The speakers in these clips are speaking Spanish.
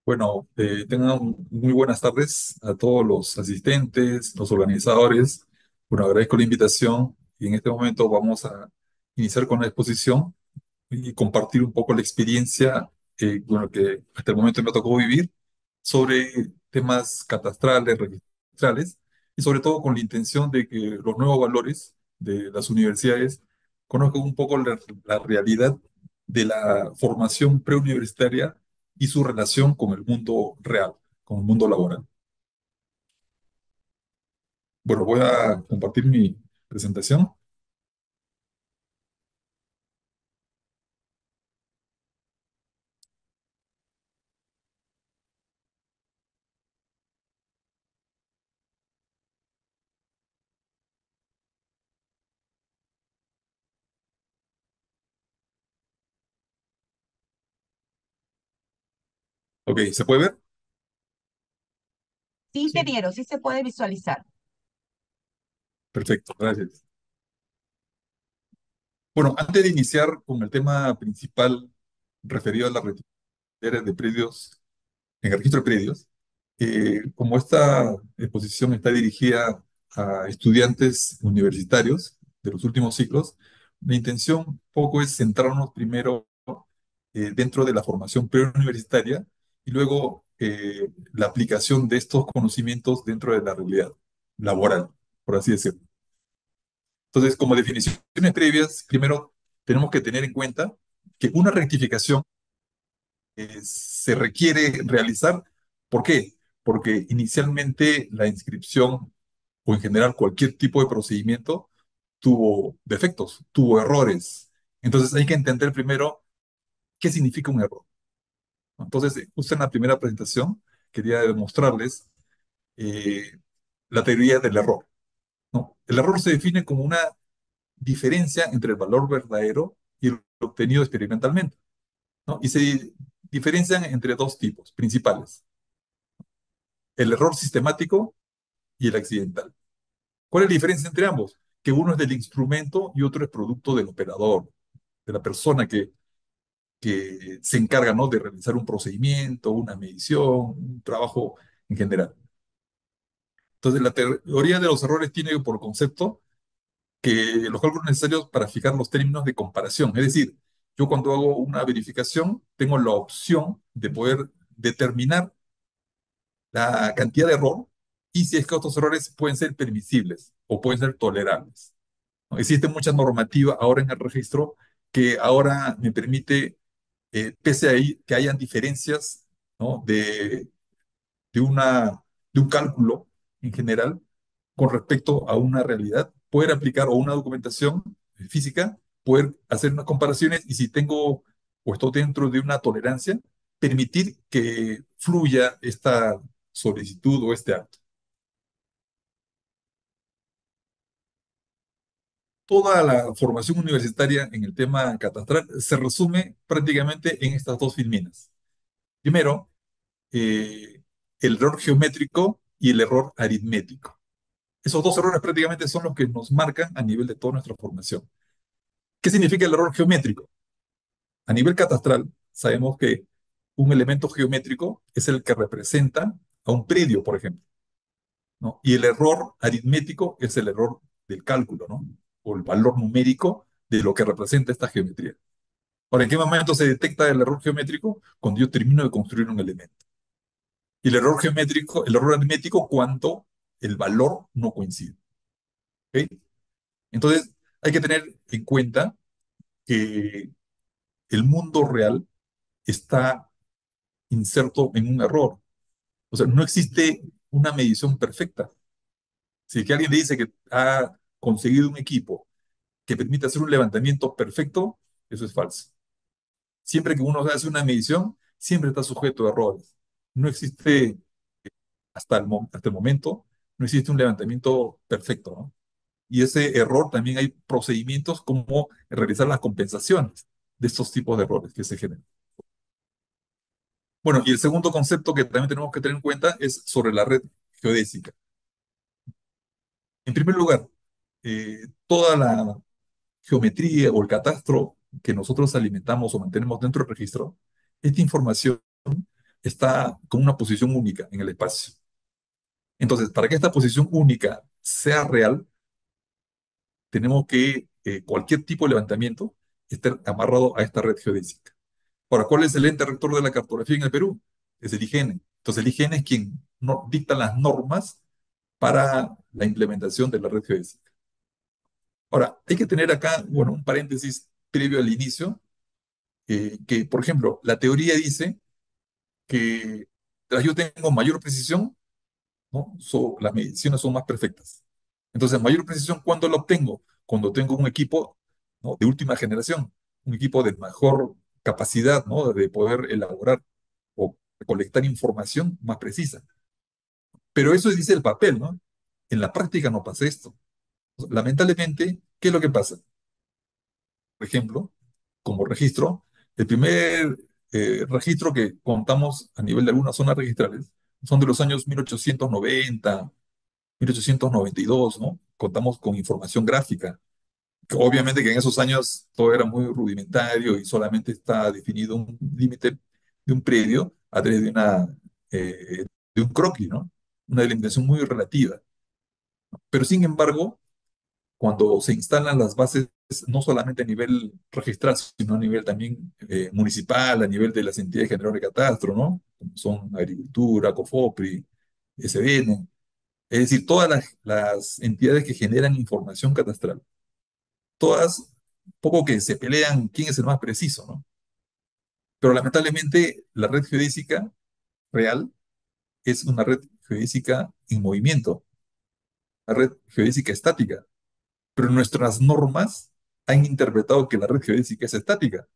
Bueno, tengan muy buenas tardes a todos los asistentes, los organizadores. Bueno, agradezco la invitación y en este momento vamos a iniciar con la exposición y compartir un poco la experiencia bueno, que hasta el momento me tocó vivir sobre temas catastrales, registrales y sobre todo con la intención de que los nuevos valores de las universidades conozcan un poco la realidad de la formación preuniversitaria y su relación con el mundo real, con el mundo laboral. Bueno, voy a compartir mi presentación. Ok, ¿se puede ver? Sí, ingeniero, sí se puede visualizar. Perfecto, gracias. Bueno, antes de iniciar con el tema principal referido a la retirada de predios, en el registro de predios, como esta exposición está dirigida a estudiantes universitarios de los últimos ciclos, la intención un poco es centrarnos primero dentro de la formación preuniversitaria y luego la aplicación de estos conocimientos dentro de la realidad laboral, por así decirlo. Entonces, como definiciones previas, primero tenemos que tener en cuenta que una rectificación se requiere realizar. ¿Por qué? Porque inicialmente la inscripción o en general cualquier tipo de procedimiento tuvo defectos, tuvo errores. Entonces hay que entender primero qué significa un error. Entonces, justo en la primera presentación quería demostrarles eh, la teoría del error, ¿no? El error se define como una diferencia entre el valor verdadero y el obtenido experimentalmente, ¿no? Y se diferencian entre dos tipos principales: el error sistemático y el accidental. ¿Cuál es la diferencia entre ambos? Que uno es del instrumento y otro es producto del operador, de la persona que se encarga, ¿no?, de realizar un procedimiento, una medición, un trabajo en general. Entonces, la teoría de los errores tiene por concepto que los cálculos necesarios para fijar los términos de comparación. Es decir, yo cuando hago una verificación tengo la opción de poder determinar la cantidad de error y si es que estos errores pueden ser permisibles o pueden ser tolerables, ¿no? Existe mucha normativa ahora en el registro que ahora me permite, pese a que hayan diferencias, ¿no?, de, una, de un cálculo en general con respecto a una realidad, poder aplicar o una documentación física, poder hacer unas comparaciones y si tengo o estoy dentro de una tolerancia, permitir que fluya esta solicitud o este acto. Toda la formación universitaria en el tema catastral se resume prácticamente en estas dos filminas. Primero, eh, el error geométrico y el error aritmético. Esos dos errores prácticamente son los que nos marcan a nivel de toda nuestra formación. ¿Qué significa el error geométrico? A nivel catastral, sabemos que un elemento geométrico es el que representa a un predio, por ejemplo, ¿no? Y el error aritmético es el error del cálculo, ¿no? O el valor numérico de lo que representa esta geometría. Ahora, ¿en qué momento se detecta el error geométrico? Cuando yo termino de construir un elemento. Y el error geométrico, el error aritmético, cuando el valor no coincide. ¿Ok? Entonces, hay que tener en cuenta que el mundo real está inserto en un error. O sea, no existe una medición perfecta. Si que alguien le dice que ha conseguido un equipo que permite hacer un levantamiento perfecto, eso es falso. Siempre que uno hace una medición, siempre está sujeto a errores. No existe, hasta el momento, no existe un levantamiento perfecto, ¿no? Y ese error también hay procedimientos como realizar las compensaciones de estos tipos de errores que se generan. Bueno, y el segundo concepto que también tenemos que tener en cuenta es sobre la red geodésica. En primer lugar, toda la geometría o el catastro que nosotros alimentamos o mantenemos dentro del registro, esta información está con una posición única en el espacio. Entonces, para que esta posición única sea real, tenemos que cualquier tipo de levantamiento esté amarrado a esta red geodésica. Ahora, ¿cuál es el ente rector de la cartografía en el Perú? Es el IGN. Entonces, el IGN es quien dicta las normas para la implementación de la red geodésica. Ahora, hay que tener acá, bueno, un paréntesis previo al inicio, que, por ejemplo, la teoría dice que tras yo tengo mayor precisión, ¿no? Las mediciones son más perfectas. Entonces, mayor precisión, ¿cuándo la obtengo? Cuando tengo un equipo, ¿no? de última generación, un equipo de mejor capacidad, ¿no? de poder elaborar o recolectar información más precisa. Pero eso dice el papel, ¿no? En la práctica no pasa esto. Lamentablemente, ¿qué es lo que pasa? Por ejemplo, como registro, el primer registro que contamos a nivel de algunas zonas registrales son de los años 1890, 1892, ¿no? Contamos con información gráfica, que obviamente que en esos años todo era muy rudimentario y solamente está definido un límite de un predio a través de un croquis, ¿no? Una delimitación muy relativa. Pero sin embargo, cuando se instalan las bases, no solamente a nivel registral, sino a nivel también municipal, a nivel de las entidades generales de catastro, ¿no? Como son Agricultura, COFOPRI, SBN, es decir, todas las entidades que generan información catastral, todas, poco que se pelean quién es el más preciso, ¿no? Pero lamentablemente la red geodésica real es una red geodésica en movimiento, una red geodésica estática, pero nuestras normas han interpretado que la red geodésica es estática.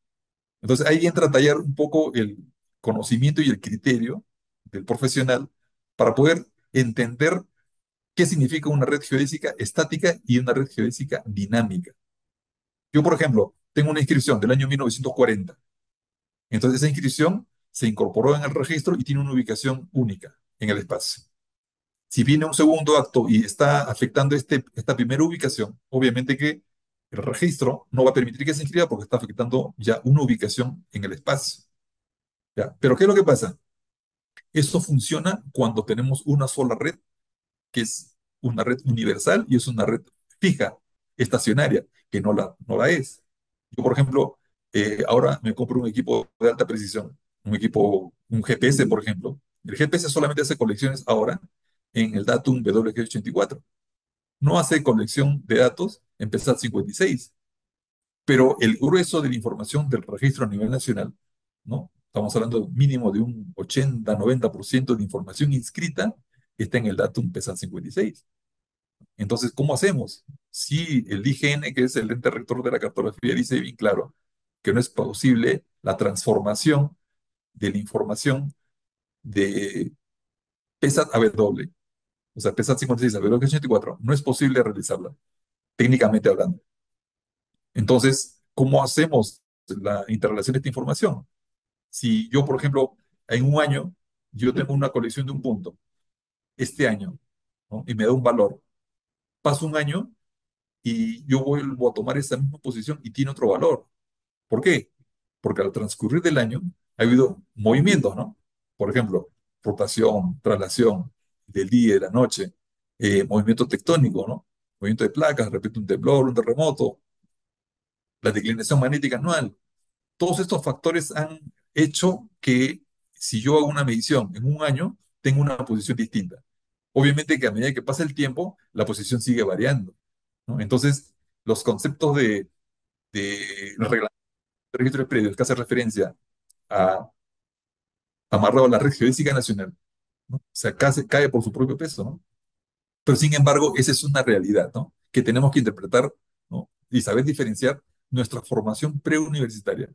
Entonces ahí entra a tallar un poco el conocimiento y el criterio del profesional para poder entender qué significa una red geodésica estática y una red geodésica dinámica. Yo, por ejemplo, tengo una inscripción del año 1940. Entonces esa inscripción se incorporó en el registro y tiene una ubicación única en el espacio. Si viene un segundo acto y está afectando esta primera ubicación, obviamente que el registro no va a permitir que se inscriba porque está afectando ya una ubicación en el espacio. ¿Ya? Pero ¿qué es lo que pasa? Eso funciona cuando tenemos una sola red, que es una red universal y es una red fija, estacionaria, que no la es. Yo, por ejemplo, ahora me compro un equipo de alta precisión, un GPS, por ejemplo. El GPS solamente hace colecciones ahora en el datum WG84. No hace colección de datos en PESAT 56, pero el grueso de la información del registro a nivel nacional, ¿no? Estamos hablando mínimo de un 80-90% de información inscrita está en el datum PESAT 56. Entonces, ¿cómo hacemos? Si el IGN, que es el ente rector de la cartografía, dice bien claro que no es posible la transformación de la información de PESAT a W, o sea, PESAT 56 a W84, no es posible realizarla, técnicamente hablando. Entonces, ¿cómo hacemos la interrelación de esta información? Si yo, por ejemplo, en un año, yo tengo una colección de un punto, este año, ¿no? Y me da un valor. Paso un año y yo vuelvo a tomar esa misma posición y tiene otro valor. ¿Por qué? Porque al transcurrir del año ha habido movimientos, ¿no? Por ejemplo, rotación, traslación del día y de la noche, movimiento tectónico, ¿no? Movimiento de placas, de repente un temblor, un terremoto, la declinación magnética anual. Todos estos factores han hecho que si yo hago una medición en un año, tengo una posición distinta. Obviamente que a medida que pasa el tiempo, la posición sigue variando, ¿no? Entonces, los conceptos de reglamento de registro de predios que hace referencia a amarrado a la red geodésica nacional, ¿no? O sea, cae por su propio peso, ¿no? Pero sin embargo, esa es una realidad, ¿no? Que tenemos que interpretar, ¿no? Y saber diferenciar nuestra formación preuniversitaria,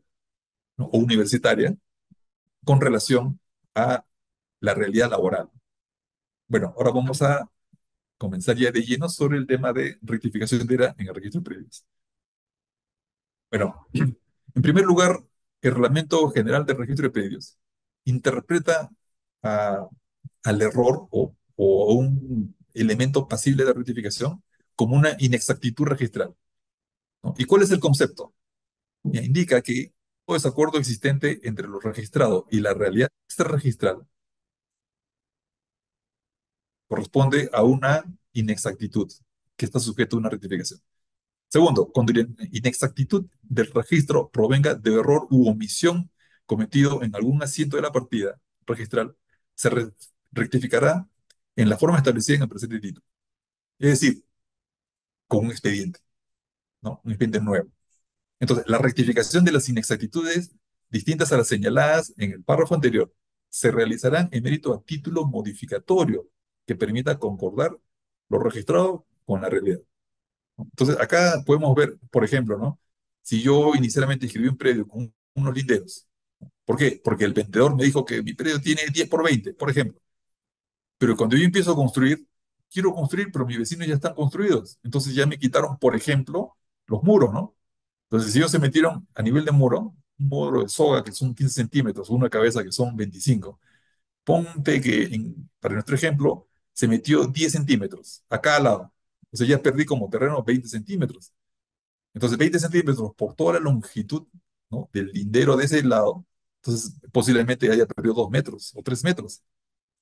¿no? O universitaria con relación a la realidad laboral. Bueno, ahora vamos a comenzar ya de lleno sobre el tema de rectificación de era en el registro de predios. Bueno, en primer lugar, el Reglamento General del Registro de Predios interpreta a- al error o a un elemento pasible de rectificación como una inexactitud registral, ¿no? ¿Y cuál es el concepto? Indica que desacuerdo existente entre lo registrado y la realidad extrarregistral corresponde a una inexactitud que está sujeta a una rectificación. Segundo, cuando la inexactitud del registro provenga de error u omisión cometido en algún asiento de la partida registral, se rectificará en la forma establecida en el presente título. Es decir, con un expediente, ¿no? Un expediente nuevo. Entonces, la rectificación de las inexactitudes distintas a las señaladas en el párrafo anterior se realizarán en mérito a título modificatorio que permita concordar lo registrado con la realidad. Entonces, acá podemos ver, por ejemplo, ¿no? Si yo inicialmente escribí un predio con unos linderos, ¿por qué? Porque el vendedor me dijo que mi predio tiene 10 por 20, por ejemplo. Pero cuando yo empiezo a construir, quiero construir, pero mis vecinos ya están construidos. Entonces ya me quitaron, por ejemplo, los muros, ¿no? Entonces, si ellos se metieron a nivel de muro, un muro de soga que son 15 centímetros, una cabeza que son 25, ponte que, para nuestro ejemplo, se metió 10 centímetros a cada lado. O sea, ya perdí como terreno 20 centímetros. Entonces, 20 centímetros por toda la longitud, ¿no? Del lindero de ese lado, entonces posiblemente haya perdido 2 metros o 3 metros.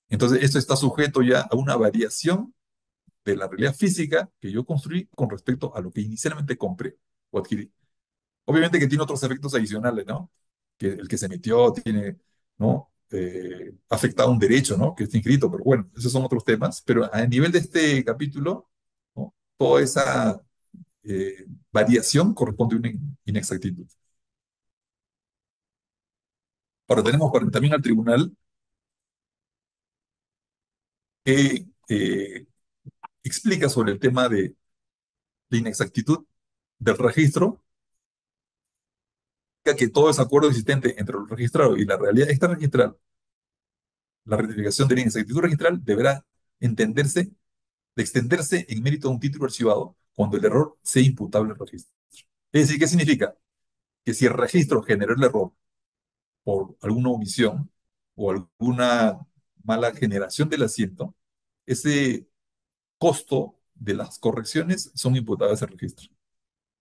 Entonces, esto está sujeto ya a una variación de la realidad física que yo construí con respecto a lo que inicialmente compré o adquirí. Obviamente que tiene otros efectos adicionales, ¿no? Que el que se metió tiene, ¿no? Afecta a un derecho, ¿no? Que está inscrito, pero bueno, esos son otros temas. Pero a nivel de este capítulo, ¿no? Toda esa variación corresponde a una inexactitud. Ahora tenemos también al tribunal que explica sobre el tema de la inexactitud del registro, que todo desacuerdo existente entre lo registrado y la realidad extrarregistral, la rectificación de la inexactitud registral deberá entenderse de extenderse en mérito a un título archivado cuando el error sea imputable al registro. Es decir, ¿qué significa? Que si el registro generó el error por alguna omisión o alguna mala generación del asiento, ese costo de las correcciones son imputables al registro.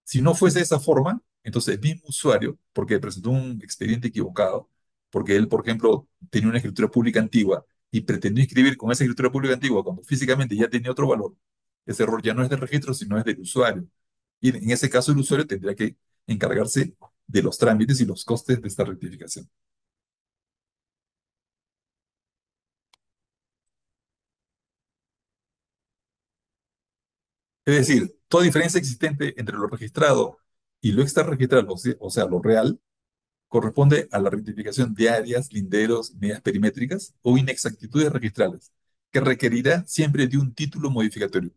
Si no fuese de esa forma, entonces el mismo usuario, porque presentó un expediente equivocado, porque él, por ejemplo, tenía una escritura pública antigua y pretendió inscribir con esa escritura pública antigua cuando físicamente ya tenía otro valor, ese error ya no es del registro, sino es del usuario. Y en ese caso el usuario tendría que encargarse de los trámites y los costes de esta rectificación. Es decir, toda diferencia existente entre lo registrado y lo extrarregistrado, o sea, lo real, corresponde a la rectificación de áreas, linderos, medidas perimétricas o inexactitudes registrales, que requerirá siempre de un título modificatorio.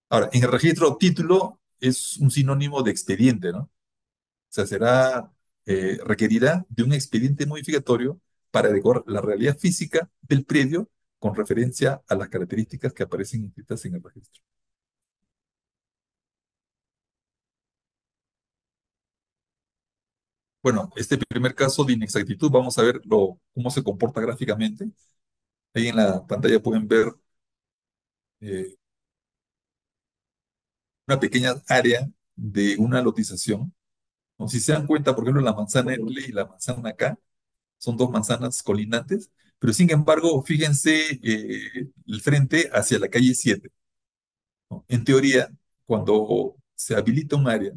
Ahora, en el registro, título es un sinónimo de expediente, ¿no? O sea, requerirá de un expediente modificatorio para adecuar la realidad física del predio con referencia a las características que aparecen inscritas en el registro. Bueno, este primer caso de inexactitud, vamos a ver cómo se comporta gráficamente. Ahí en la pantalla pueden ver eh, una pequeña área de una lotización, ¿no? Si se dan cuenta, por ejemplo, la manzana L y la manzana K son dos manzanas colindantes, pero sin embargo, fíjense el frente hacia la calle 7, ¿no? En teoría, cuando se habilita un área,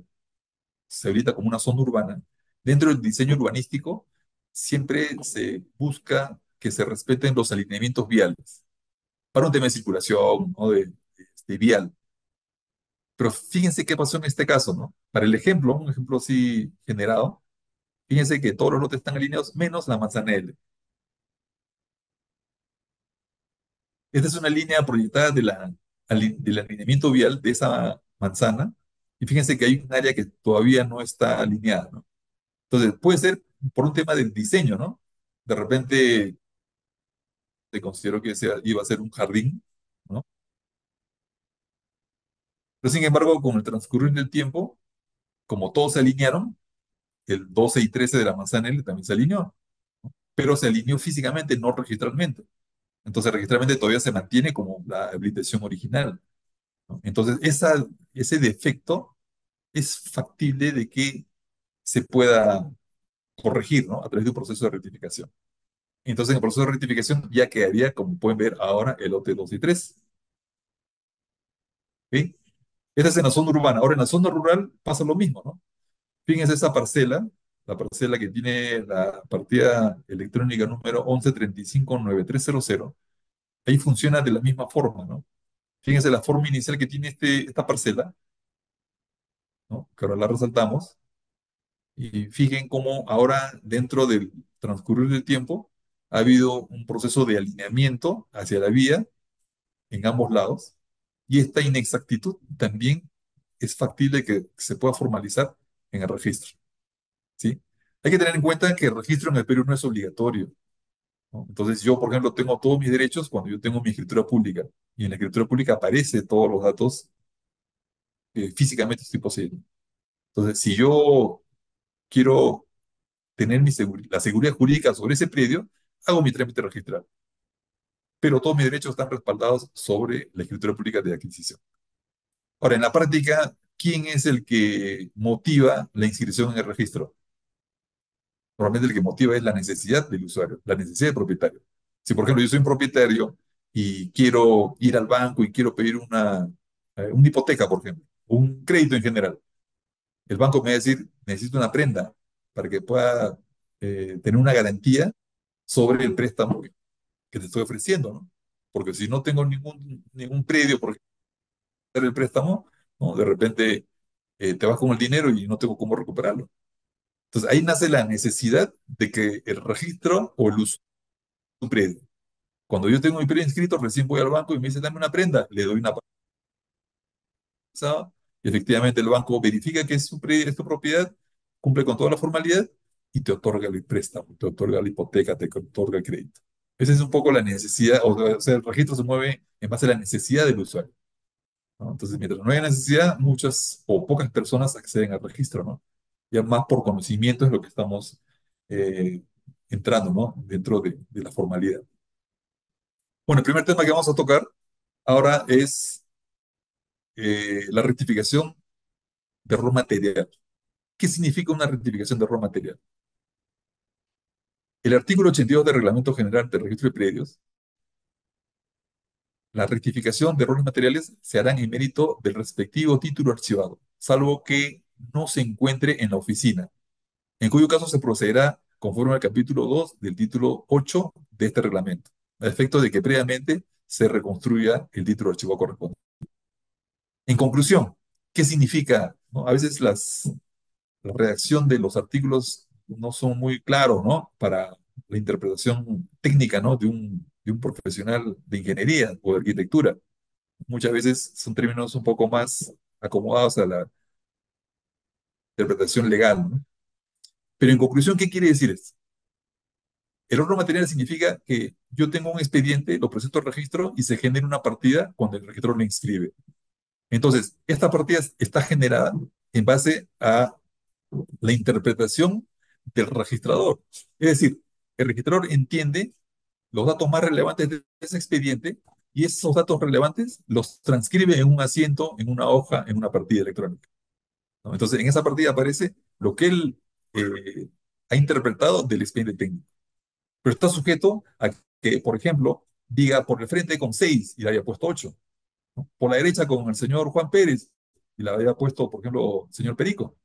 se habilita como una zona urbana, dentro del diseño urbanístico siempre se busca que se respeten los alineamientos viales para un tema de circulación, ¿no? De vial. Pero fíjense qué pasó en este caso, ¿no? Para el ejemplo, un ejemplo así generado, fíjense que todos los lotes están alineados menos la manzana L. Esta es una línea proyectada del alineamiento vial de esa manzana. Y fíjense que hay un área que todavía no está alineada, ¿no? Entonces, puede ser por un tema del diseño, ¿no? De repente se consideró que iba a ser un jardín, ¿no? Pero sin embargo, con el transcurrir del tiempo, como todos se alinearon, el 12 y 13 de la manzana L también se alineó, pero se alineó físicamente, no registralmente. Entonces, registralmente todavía se mantiene como la habilitación original, ¿no? Entonces, ese defecto es factible de que se pueda corregir, ¿no? A través de un proceso de rectificación. Entonces, en el proceso de rectificación ya quedaría, como pueden ver ahora, el lote 2 y 3. ¿Ok? Esta es en la zona urbana. Ahora, en la zona rural pasa lo mismo, ¿no? Fíjense esa parcela, la parcela que tiene la partida electrónica número 11359300. Ahí funciona de la misma forma, ¿no? Fíjense la forma inicial que tiene esta parcela, ¿no? Que ahora la resaltamos. Y fijen cómo ahora, dentro del transcurrir del tiempo, ha habido un proceso de alineamiento hacia la vía en ambos lados. Y esta inexactitud también es factible que se pueda formalizar en el registro, ¿sí? Hay que tener en cuenta que el registro en el Perú no es obligatorio, ¿no? Entonces, yo, por ejemplo, tengo todos mis derechos cuando yo tengo mi escritura pública. Y en la escritura pública aparece todos los datos que físicamente estoy poseyendo. Entonces, si yo quiero tener la seguridad jurídica sobre ese predio, hago mi trámite registral. Pero todos mis derechos están respaldados sobre la escritura pública de adquisición. Ahora, en la práctica, ¿quién es el que motiva la inscripción en el registro? Normalmente el que motiva es la necesidad del usuario, la necesidad del propietario. Si, por ejemplo, yo soy un propietario y quiero ir al banco y quiero pedir una hipoteca, por ejemplo, un crédito en general, el banco me va a decir, necesito una prenda para que pueda tener una garantía sobre el préstamo que te estoy ofreciendo, ¿no? Porque si no tengo ningún predio por hacer el préstamo, ¿no? De repente te vas con el dinero y no tengo cómo recuperarlo. Entonces ahí nace la necesidad de que el registro o el uso de un predio. Cuando yo tengo mi predio inscrito, recién voy al banco y me dice, dame una prenda, le doy una pasada, y efectivamente el banco verifica que es tu propiedad, cumple con toda la formalidad y te otorga el préstamo, te otorga la hipoteca, te otorga el crédito. Esa es un poco la necesidad, o sea, el registro se mueve en base a la necesidad del usuario, ¿no? Entonces, mientras no haya necesidad, muchas o pocas personas acceden al registro, ¿no? Ya más por conocimiento es lo que estamos eh, entrando, ¿no? Dentro de la formalidad. Bueno, el primer tema que vamos a tocar ahora es la rectificación de error material. ¿Qué significa una rectificación de error material? El artículo 82 del Reglamento General del Registro de Predios, la rectificación de errores materiales se hará en mérito del respectivo título archivado, salvo que no se encuentre en la oficina, en cuyo caso se procederá conforme al capítulo 2 del título 8 de este reglamento, a efecto de que previamente se reconstruya el título archivado correspondiente. En conclusión, ¿qué significa, ¿no? A veces la redacción de los artículos no son muy claros, ¿no? Para la interpretación técnica, ¿no? De un profesional de ingeniería o de arquitectura. Muchas veces son términos un poco más acomodados a la interpretación legal, ¿no? Pero en conclusión, ¿qué quiere decir esto? El orden material significa que yo tengo un expediente, lo presento al registro y se genera una partida cuando el registro lo inscribe. Entonces, esta partida está generada en base a la interpretación del registrador. Es decir, el registrador entiende los datos más relevantes de ese expediente y esos datos relevantes los transcribe en un asiento, en una hoja, en una partida electrónica, ¿no? Entonces, en esa partida aparece lo que él ha interpretado del expediente técnico. Pero está sujeto a que, por ejemplo, diga por el frente con 6 y le haya puesto 8, ¿no? Por la derecha con el señor Juan Pérez y le haya puesto, por ejemplo, señor Perico.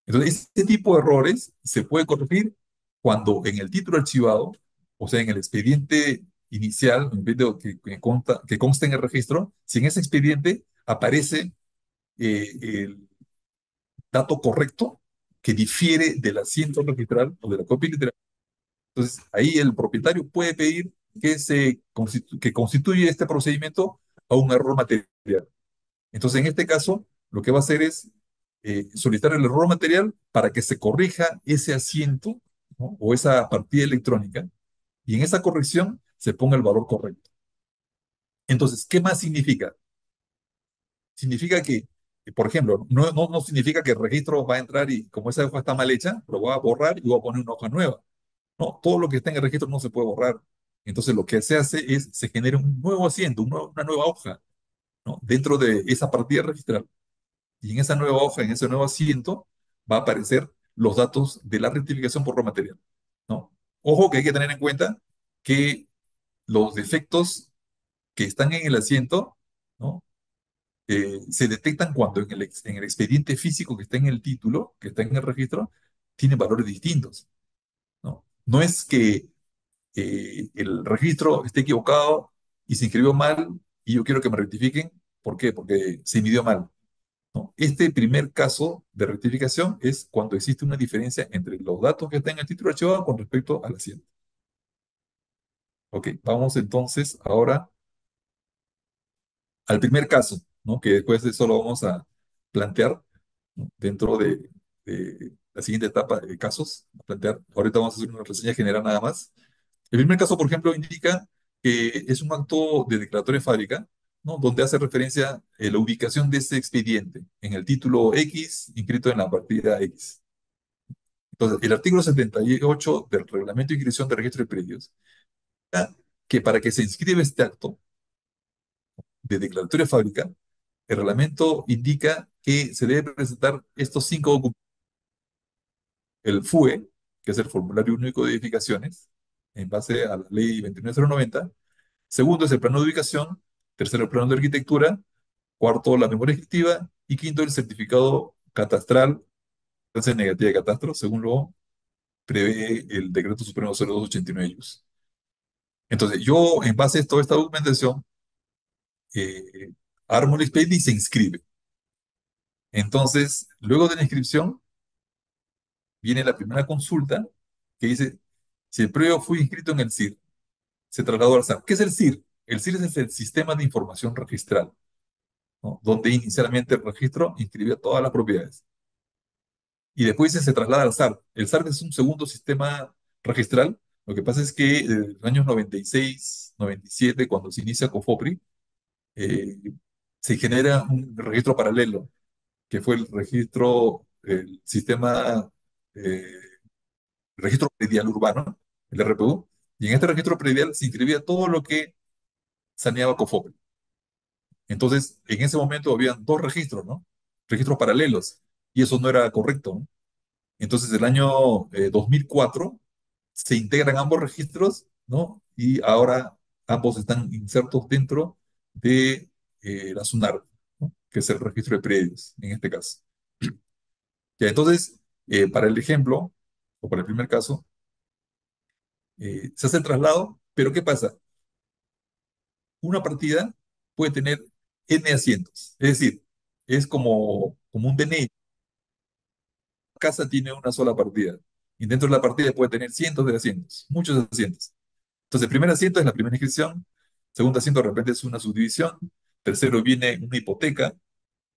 Entonces, este tipo de errores se puede corregir cuando en el título archivado, o sea, en el expediente inicial, en vez de que consta en el registro, si en ese expediente aparece el dato correcto que difiere del asiento registral o de la copia literal, entonces ahí el propietario puede pedir que constituya este procedimiento a un error material. Entonces, en este caso, lo que va a hacer es solicitar el error material para que se corrija ese asiento, ¿no? O esa partida electrónica, y en esa corrección se ponga el valor correcto. Entonces, ¿qué más significa? Significa que, por ejemplo, no significa que el registro va a entrar y como esa hoja está mal hecha, lo va a borrar y va a poner una hoja nueva. No, todo lo que está en el registro no se puede borrar. Entonces, lo que se hace es, se genera un nuevo asiento, una nueva hoja, ¿no? Dentro de esa partida registral. Y en esa nueva hoja, en ese nuevo asiento, va a aparecer los datos de la rectificación por raw material, ¿no? Ojo que hay que tener en cuenta que los defectos que están en el asiento, ¿no? Se detectan cuando en el expediente físico que está en el título, que está en el registro, tiene valores distintos, ¿no? No es que el registro esté equivocado y se inscribió mal y yo quiero que me rectifiquen. ¿Por qué? Porque se midió mal, ¿no? Este primer caso de rectificación es cuando existe una diferencia entre los datos que están en el título archivado con respecto al asiento. Ok, vamos entonces ahora al primer caso, ¿no? Que después de eso lo vamos a plantear, ¿no? Dentro de la siguiente etapa de casos. A plantear. Ahorita vamos a hacer una reseña general nada más. El primer caso, por ejemplo, indica que es un acto de declaratoria de fábrica, ¿no? Donde hace referencia la ubicación de ese expediente en el título X inscrito en la partida X. Entonces, el artículo 78 del Reglamento de Inscripción de Registro de Predios, que para que se inscriba este acto de declaratoria de fábrica, el reglamento indica que se debe presentar estos cinco documentos: el FUE, que es el Formulario Único de Edificaciones, en base a la Ley 29090. Segundo es el plano de ubicación. Tercero, el plano de arquitectura. Cuarto, la memoria ejecutiva. Y quinto, el certificado catastral, entonces negativa de catastro, según lo prevé el Decreto Supremo 0289 Yus. Entonces, yo, en base a toda esta documentación, eh, armo el expediente y se inscribe. Entonces, luego de la inscripción, viene la primera consulta que dice, si el predio fue inscrito en el SIR, se trasladó al SAR. ¿Qué es el SIR? El SIR es el Sistema de Información Registral, ¿no? Donde inicialmente el registro inscribía todas las propiedades. Y después se traslada al SAR. El SAR es un segundo sistema registral. Lo que pasa es que desde los años 96, 97, cuando se inicia COFOPRI, eh, se genera un registro paralelo, que fue el sistema eh, registro predial urbano, el RPU, y en este registro predial se inscribía todo lo que saneaba COFOPRI. Entonces, en ese momento habían dos registros, ¿no? Registros paralelos, y eso no era correcto, ¿no? Entonces, el año 2004 se integran ambos registros, ¿no? Y ahora ambos están insertos dentro de la SUNAR, ¿no? Que es el registro de predios, en este caso. Ya, entonces, para el ejemplo, o para el primer caso, se hace el traslado, pero ¿qué pasa? Una partida puede tener N asientos, es decir, es como un DNI. Casa tiene una sola partida, y dentro de la partida puede tener cientos de asientos, muchos asientos. Entonces, el primer asiento es la primera inscripción, segundo asiento de repente es una subdivisión, tercero viene una hipoteca,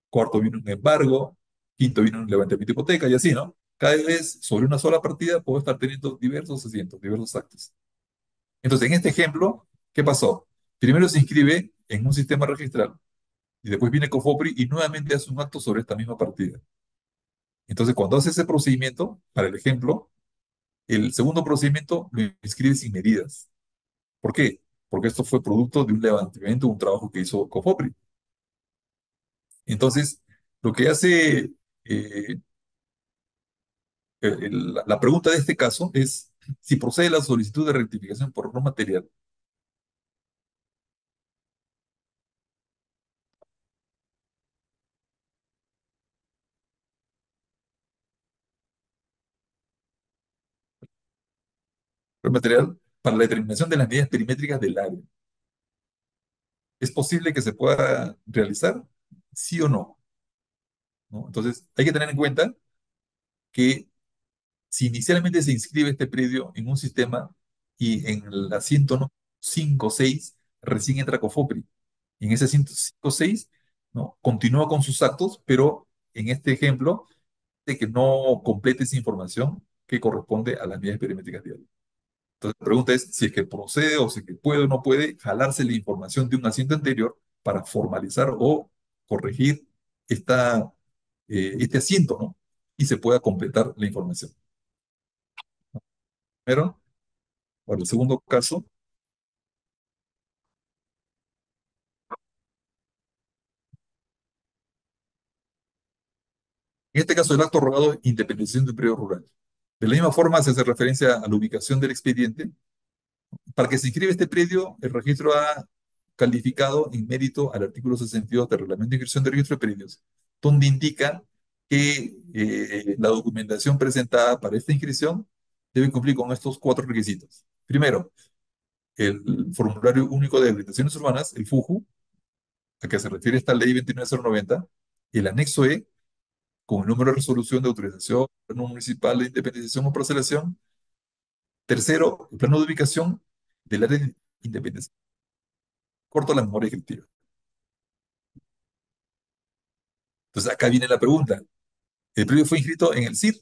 cuarto viene un embargo, quinto viene un levantamiento de hipoteca y así, ¿no? Cada vez sobre una sola partida puedo estar teniendo diversos asientos, diversos actos. Entonces, en este ejemplo, ¿qué pasó? Primero se inscribe en un sistema registral y después viene Cofopri y nuevamente hace un acto sobre esta misma partida. Entonces, cuando hace ese procedimiento, para el ejemplo, el segundo procedimiento lo inscribe sin medidas. ¿Por qué? Porque esto fue producto de un levantamiento, un trabajo que hizo Cofopri. Entonces, lo que hace la pregunta de este caso es si procede la solicitud de rectificación por no material. No material para la determinación de las medidas perimétricas del área. ¿Es posible que se pueda realizar? ¿Sí o no? ¿No? Entonces, hay que tener en cuenta que si inicialmente se inscribe este predio en un sistema y en el asiento, ¿no?, 5 o 6 recién entra COFOPRI. Y en ese asiento 5 o 6, ¿no?, continúa con sus actos, pero en este ejemplo, de que no complete esa información que corresponde a las medidas perimétricas diarias. Entonces, la pregunta es si es que procede o si es que puede o no puede jalarse la información de un asiento anterior para formalizar o corregir este asiento, ¿no? Y se pueda completar la información. Pero, para el segundo caso, En este caso, el acto rogado es independización de un predio rural. De la misma forma, se hace referencia a la ubicación del expediente. Para que se inscriba este predio, el registro ha calificado en mérito al artículo 62 del Reglamento de Inscripción de Registro de Predios, donde indica que la documentación presentada para esta inscripción debe cumplir con estos cuatro requisitos. Primero, el Formulario Único de Habilitaciones Urbanas, el FUJU, a que se refiere esta ley 29090, el anexo E, con el número de resolución de autorización del plano municipal de independización o parcelación. Tercero, el plano de ubicación del área de independencia. Corto la memoria descriptiva. Entonces, acá viene la pregunta. El predio fue inscrito en el CIR.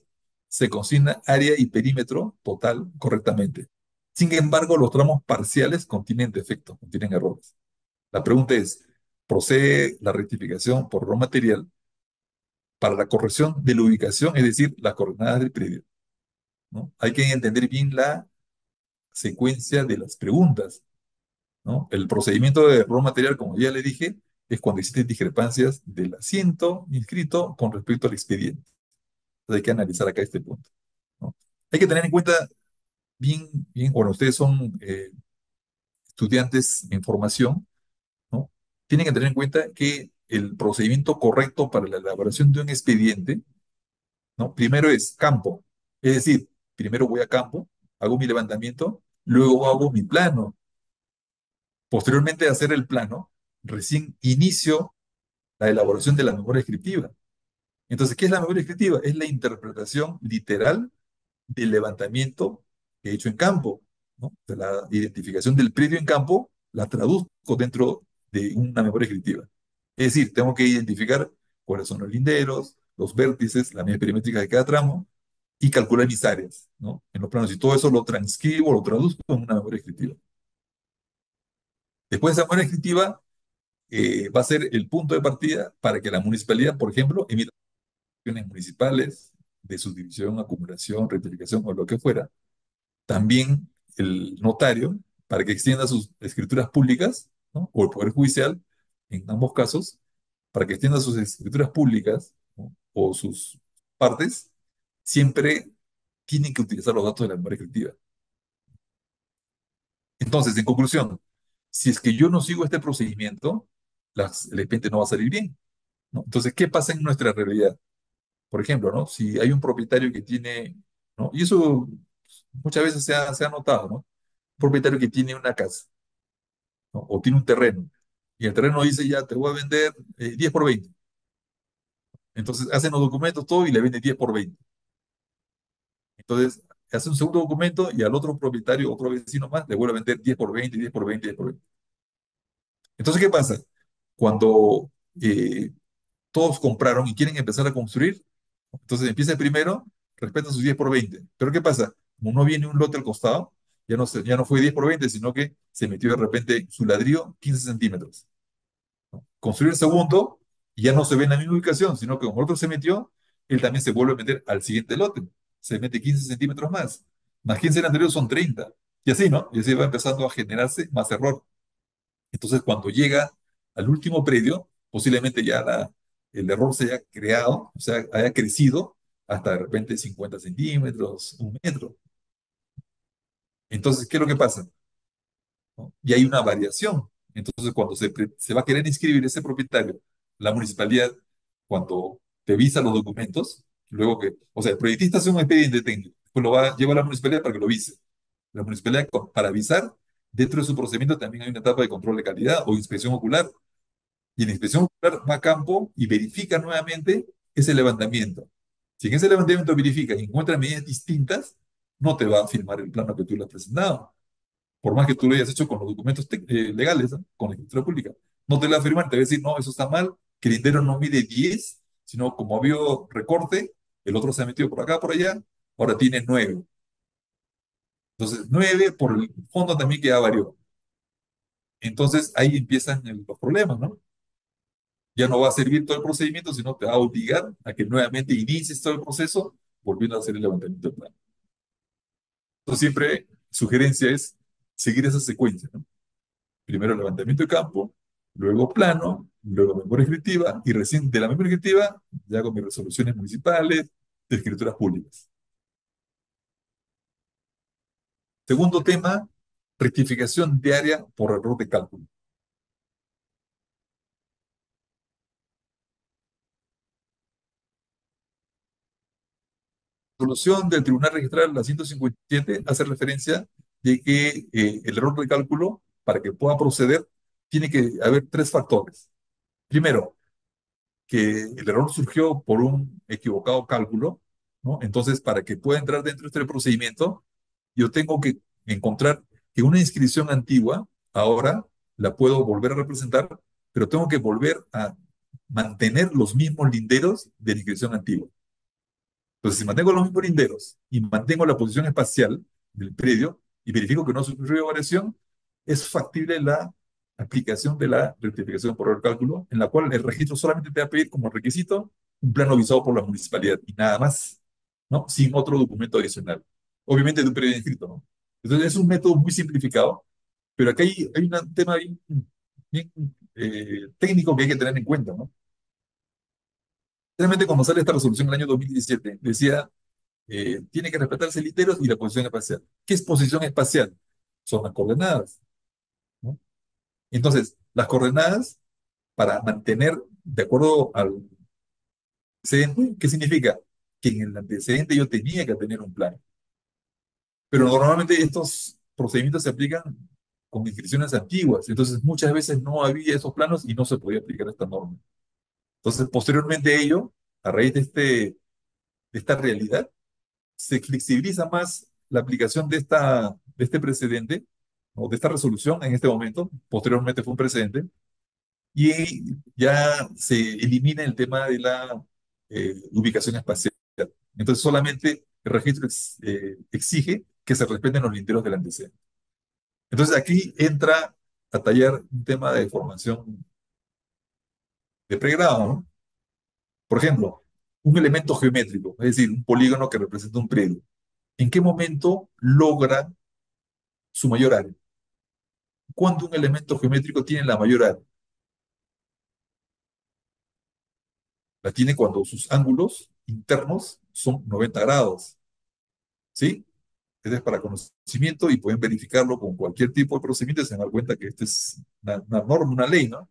Se consigna área y perímetro total correctamente. Sin embargo, los tramos parciales contienen defectos, contienen errores. La pregunta es, ¿procede la rectificación por error material para la corrección de la ubicación, es decir, las coordenadas del predio? ¿No? Hay que entender bien la secuencia de las preguntas, ¿no? El procedimiento de error material, como ya le dije, es cuando existen discrepancias del asiento inscrito con respecto al expediente. Entonces hay que analizar acá este punto, ¿no? Hay que tener en cuenta bien, bien, bueno, ustedes son estudiantes en formación, ¿no? Tienen que tener en cuenta que el procedimiento correcto para la elaboración de un expediente, ¿no? Primero es campo, es decir, primero voy a campo, hago mi levantamiento, luego hago mi plano. Posteriormente de hacer el plano, recién inicio la elaboración de la memoria descriptiva. Entonces, ¿qué es la memoria descriptiva? Es la interpretación literal del levantamiento que he hecho en campo, ¿no? De la identificación del predio en campo, la traduzco dentro de una memoria descriptiva. Es decir, tengo que identificar cuáles son los linderos, los vértices, la medida perimétrica de cada tramo y calcular mis áreas, ¿no? En los planos. Y todo eso lo transcribo, lo traduzco en una memoria descriptiva. Después de esa memoria descriptiva, va a ser el punto de partida para que la municipalidad, por ejemplo, emita acciones municipales de subdivisión, acumulación, rectificación o lo que fuera. También el notario, para que extienda sus escrituras públicas, ¿no? O el Poder Judicial, en ambos casos, para que extienda sus escrituras públicas, ¿no? O sus partes, siempre tienen que utilizar los datos de la memoria escritura. Entonces, en conclusión, si es que yo no sigo este procedimiento, el expediente no va a salir bien, ¿no? Entonces, ¿qué pasa en nuestra realidad? Por ejemplo, ¿no? Si hay un propietario que tiene, ¿no? Y eso muchas veces se ha notado, ¿no? Un propietario que tiene una casa, ¿no? O tiene un terreno, y el terreno dice, ya, te voy a vender 10 por 20. Entonces, hacen los documentos todo y le venden 10 por 20. Entonces, hace un segundo documento y al otro propietario, otro vecino más, le vuelve a vender 10 por 20, 10 por 20, 10 por 20. Entonces, ¿qué pasa? Cuando todos compraron y quieren empezar a construir, entonces empieza el primero, respeta sus 10 por 20. Pero ¿qué pasa? Como no viene un lote al costado, ya no fue 10 por 20, sino que se metió de repente su ladrillo 15 centímetros. Construir el segundo y ya no se ve en la misma ubicación, sino que como el otro se metió, él también se vuelve a meter al siguiente lote. Se mete 15 centímetros más. Más 15 en el anterior son 30. Y así, ¿no? Y así va empezando a generarse más error. Entonces, cuando llega al último predio, posiblemente ya el error se haya creado, o sea, haya crecido hasta de repente 50 centímetros, 1 metro. Entonces, ¿qué es lo que pasa? ¿No? Y hay una variación. Entonces, cuando se va a querer inscribir ese propietario, la municipalidad, cuando revisa los documentos, luego que, o sea, el proyectista hace un expediente técnico, pues lleva a la municipalidad para que lo vise. La municipalidad, para avisar, dentro de su procedimiento también hay una etapa de control de calidad o inspección ocular. Y la inspección ocular va a campo y verifica nuevamente ese levantamiento. Si en ese levantamiento verifica y encuentra medidas distintas, no te va a firmar el plano que tú le has presentado. Por más que tú lo hayas hecho con los documentos legales, ¿no? Con la escritura pública. No te la va a firmar, te va a decir, no, eso está mal, que el lindero no mide 10, sino como había recorte, el otro se ha metido por acá, por allá, ahora tiene 9. Entonces, 9 por el fondo también que ya varió. Entonces, ahí empiezan los problemas, ¿no? Ya no va a servir todo el procedimiento, sino te va a obligar a que nuevamente inicies todo el proceso, volviendo a hacer el levantamiento del plan. Entonces, siempre sugerencia es seguir esa secuencia, ¿no? Primero el levantamiento de campo, luego plano, luego memoria escritiva y recién de la memoria escritiva ya hago mis resoluciones municipales de escrituras públicas. Segundo tema, rectificación diaria por error de cálculo. La resolución del Tribunal Registral, la 157, hace referencia de que el error de cálculo, para que pueda proceder, tiene que haber tres factores. Primero, que el error surgió por un equivocado cálculo, ¿no? Entonces, para que pueda entrar dentro de este procedimiento, yo tengo que encontrar que una inscripción antigua, ahora la puedo volver a representar, pero tengo que volver a mantener los mismos linderos de la inscripción antigua. Entonces, si mantengo los mismos linderos y mantengo la posición espacial del predio y verifico que no sufrió variación, es factible la aplicación de la rectificación por error de cálculo, en la cual el registro solamente te va a pedir como requisito un plano visado por la municipalidad y nada más, ¿no? Sin otro documento adicional. Obviamente de un predio inscrito, ¿no? Entonces, es un método muy simplificado, pero acá hay un tema bien técnico que hay que tener en cuenta, ¿no? Realmente, cuando sale esta resolución en el año 2017, decía tiene que respetarse el literos y la posición espacial. ¿Qué es posición espacial? Son las coordenadas, ¿no? Entonces, las coordenadas, para mantener, de acuerdo al antecedente, ¿qué significa? Que en el antecedente yo tenía que tener un plan. Pero normalmente estos procedimientos se aplican con inscripciones antiguas. Entonces, muchas veces no había esos planos y no se podía aplicar esta norma. Entonces, posteriormente a ello, a raíz de esta realidad, se flexibiliza más la aplicación de este precedente o de esta resolución en este momento, posteriormente fue un precedente, y ya se elimina el tema de la ubicación espacial. Entonces solamente el registro exige que se respeten los linderos del antecedente. Entonces aquí entra a tallar un tema de formación de pregrado, ¿no? Por ejemplo, un elemento geométrico, es decir, un polígono que representa un predio. ¿En qué momento logra su mayor área? Cuando un elemento geométrico tiene la mayor área, la tiene cuando sus ángulos internos son 90 grados, ¿sí? Este es para conocimiento y pueden verificarlo con cualquier tipo de procedimiento y se dan cuenta que esta es una norma, una ley, ¿no?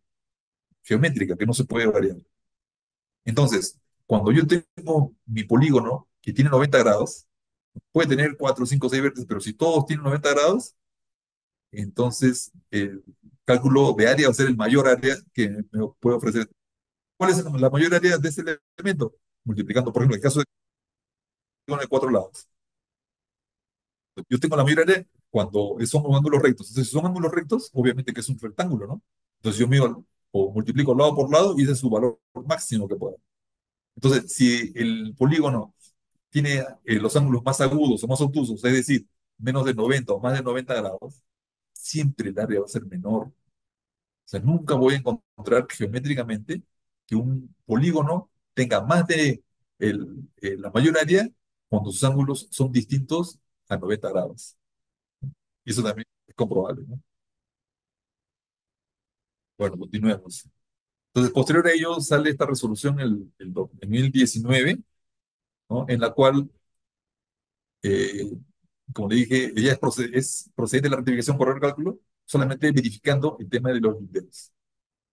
Geométrica que no se puede variar. Entonces, cuando yo tengo mi polígono que tiene 90 grados, puede tener 4, 5, 6 vértices, pero si todos tienen 90 grados, entonces el cálculo de área va a ser el mayor área que me puede ofrecer. ¿Cuál es la mayor área de ese elemento? Multiplicando, por ejemplo, en el caso de de cuatro lados. Yo tengo la mayor área cuando son ángulos rectos. Entonces, si son ángulos rectos, obviamente que es un rectángulo, ¿no? Entonces yo mido o multiplico lado por lado y ese es su valor máximo que pueda. Entonces, si el polígono tiene los ángulos más agudos o más obtusos, es decir, menos de 90 o más de 90 grados, siempre el área va a ser menor. O sea, nunca voy a encontrar geométricamente que un polígono tenga más de la mayor área cuando sus ángulos son distintos a 90 grados. Y eso también es comprobable, ¿no? Bueno, continuemos. Entonces, posterior a ello, sale esta resolución el 2019, ¿no? En la cual, eh, como le dije, ella es procedente de la rectificación por error de cálculo, solamente verificando el tema de los linderos.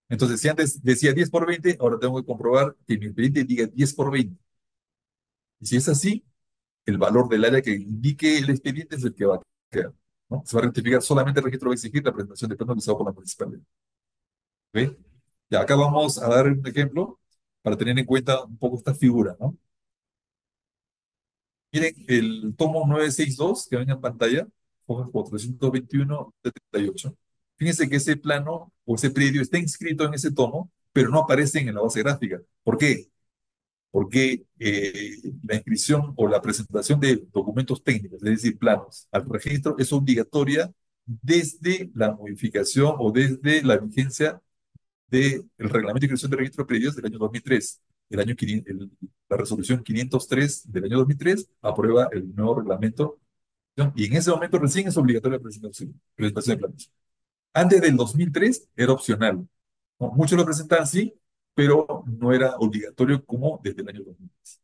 Entonces, si antes decía 10 por 20, ahora tengo que comprobar que mi expediente diga 10 por 20. Y si es así, el valor del área que indique el expediente es el que va a quedar, ¿no? Se va a rectificar, solamente el registro va a exigir la presentación de plano realizado por la municipalidad. ¿Ve? Y acá vamos a dar un ejemplo para tener en cuenta un poco esta figura, ¿no? Miren el tomo 962 que ven en pantalla, hoja 421 de 38. Fíjense que ese plano o ese predio está inscrito en ese tomo, pero no aparece en la base gráfica. ¿Por qué? Porque la inscripción o la presentación de documentos técnicos, es decir, planos, al registro es obligatoria desde la modificación o desde la vigencia del Reglamento de Creación de Registro de Predios del año 2003. La resolución 503 del año 2003 aprueba el nuevo reglamento y en ese momento recién es obligatoria la presentación de planos. Antes del 2003 era opcional. ¿no? Muchos lo presentaban sí, pero no era obligatorio como desde el año 2010.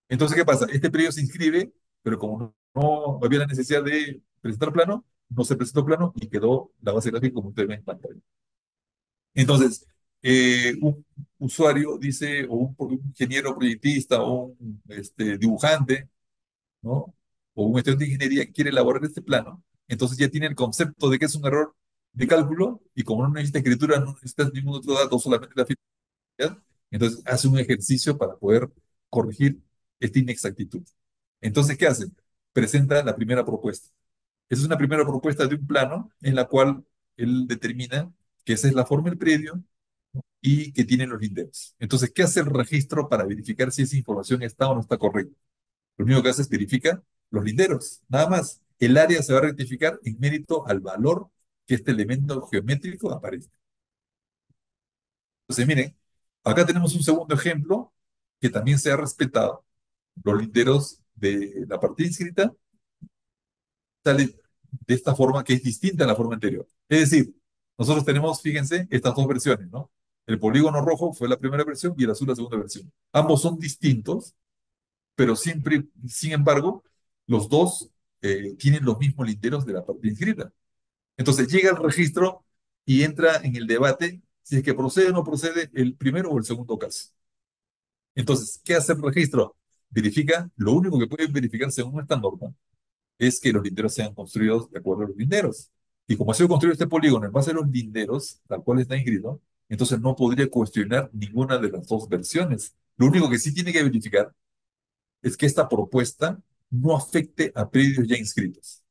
Entonces, ¿qué pasa? Este periodo se inscribe, pero como no había la necesidad de presentar plano, no se presentó plano y quedó la base gráfica como ustedes ven en pantalla. Entonces, un usuario dice, o un ingeniero proyectista, o un dibujante, ¿no? O un estudiante de ingeniería quiere elaborar este plano, entonces ya tiene el concepto de que es un error de cálculo y como no necesita escritura, no necesita ningún otro dato, solamente la fiabilidad, entonces hace un ejercicio para poder corregir esta inexactitud. Entonces, ¿qué hace? Presenta la primera propuesta. Esa es una primera propuesta de un plano en la cual él determina que esa es la forma del predio y que tiene los linderos. Entonces, ¿qué hace el registro para verificar si esa información está o no está correcta? Lo único que hace es verificar los linderos, nada más. El área se va a rectificar en mérito al valor que este elemento geométrico aparece. Entonces, miren, acá tenemos un segundo ejemplo que también se ha respetado. Los linderos de la partida inscrita salen de esta forma que es distinta a la forma anterior. Es decir, nosotros tenemos, fíjense, estas dos versiones, ¿no? El polígono rojo fue la primera versión y el azul la segunda versión. Ambos son distintos, pero siempre, sin embargo, los dos tienen los mismos linderos de la partida inscrita. Entonces llega el registro y entra en el debate si es que procede o no procede el primero o el segundo caso. Entonces, ¿qué hace el registro? Verifica, lo único que puede verificar según esta norma es que los linderos sean construidos de acuerdo a los linderos. Y como ha sido construido este polígono en base a los linderos, tal cual está inscrito, entonces no podría cuestionar ninguna de las dos versiones. Lo único que sí tiene que verificar es que esta propuesta no afecte a predios ya inscritos.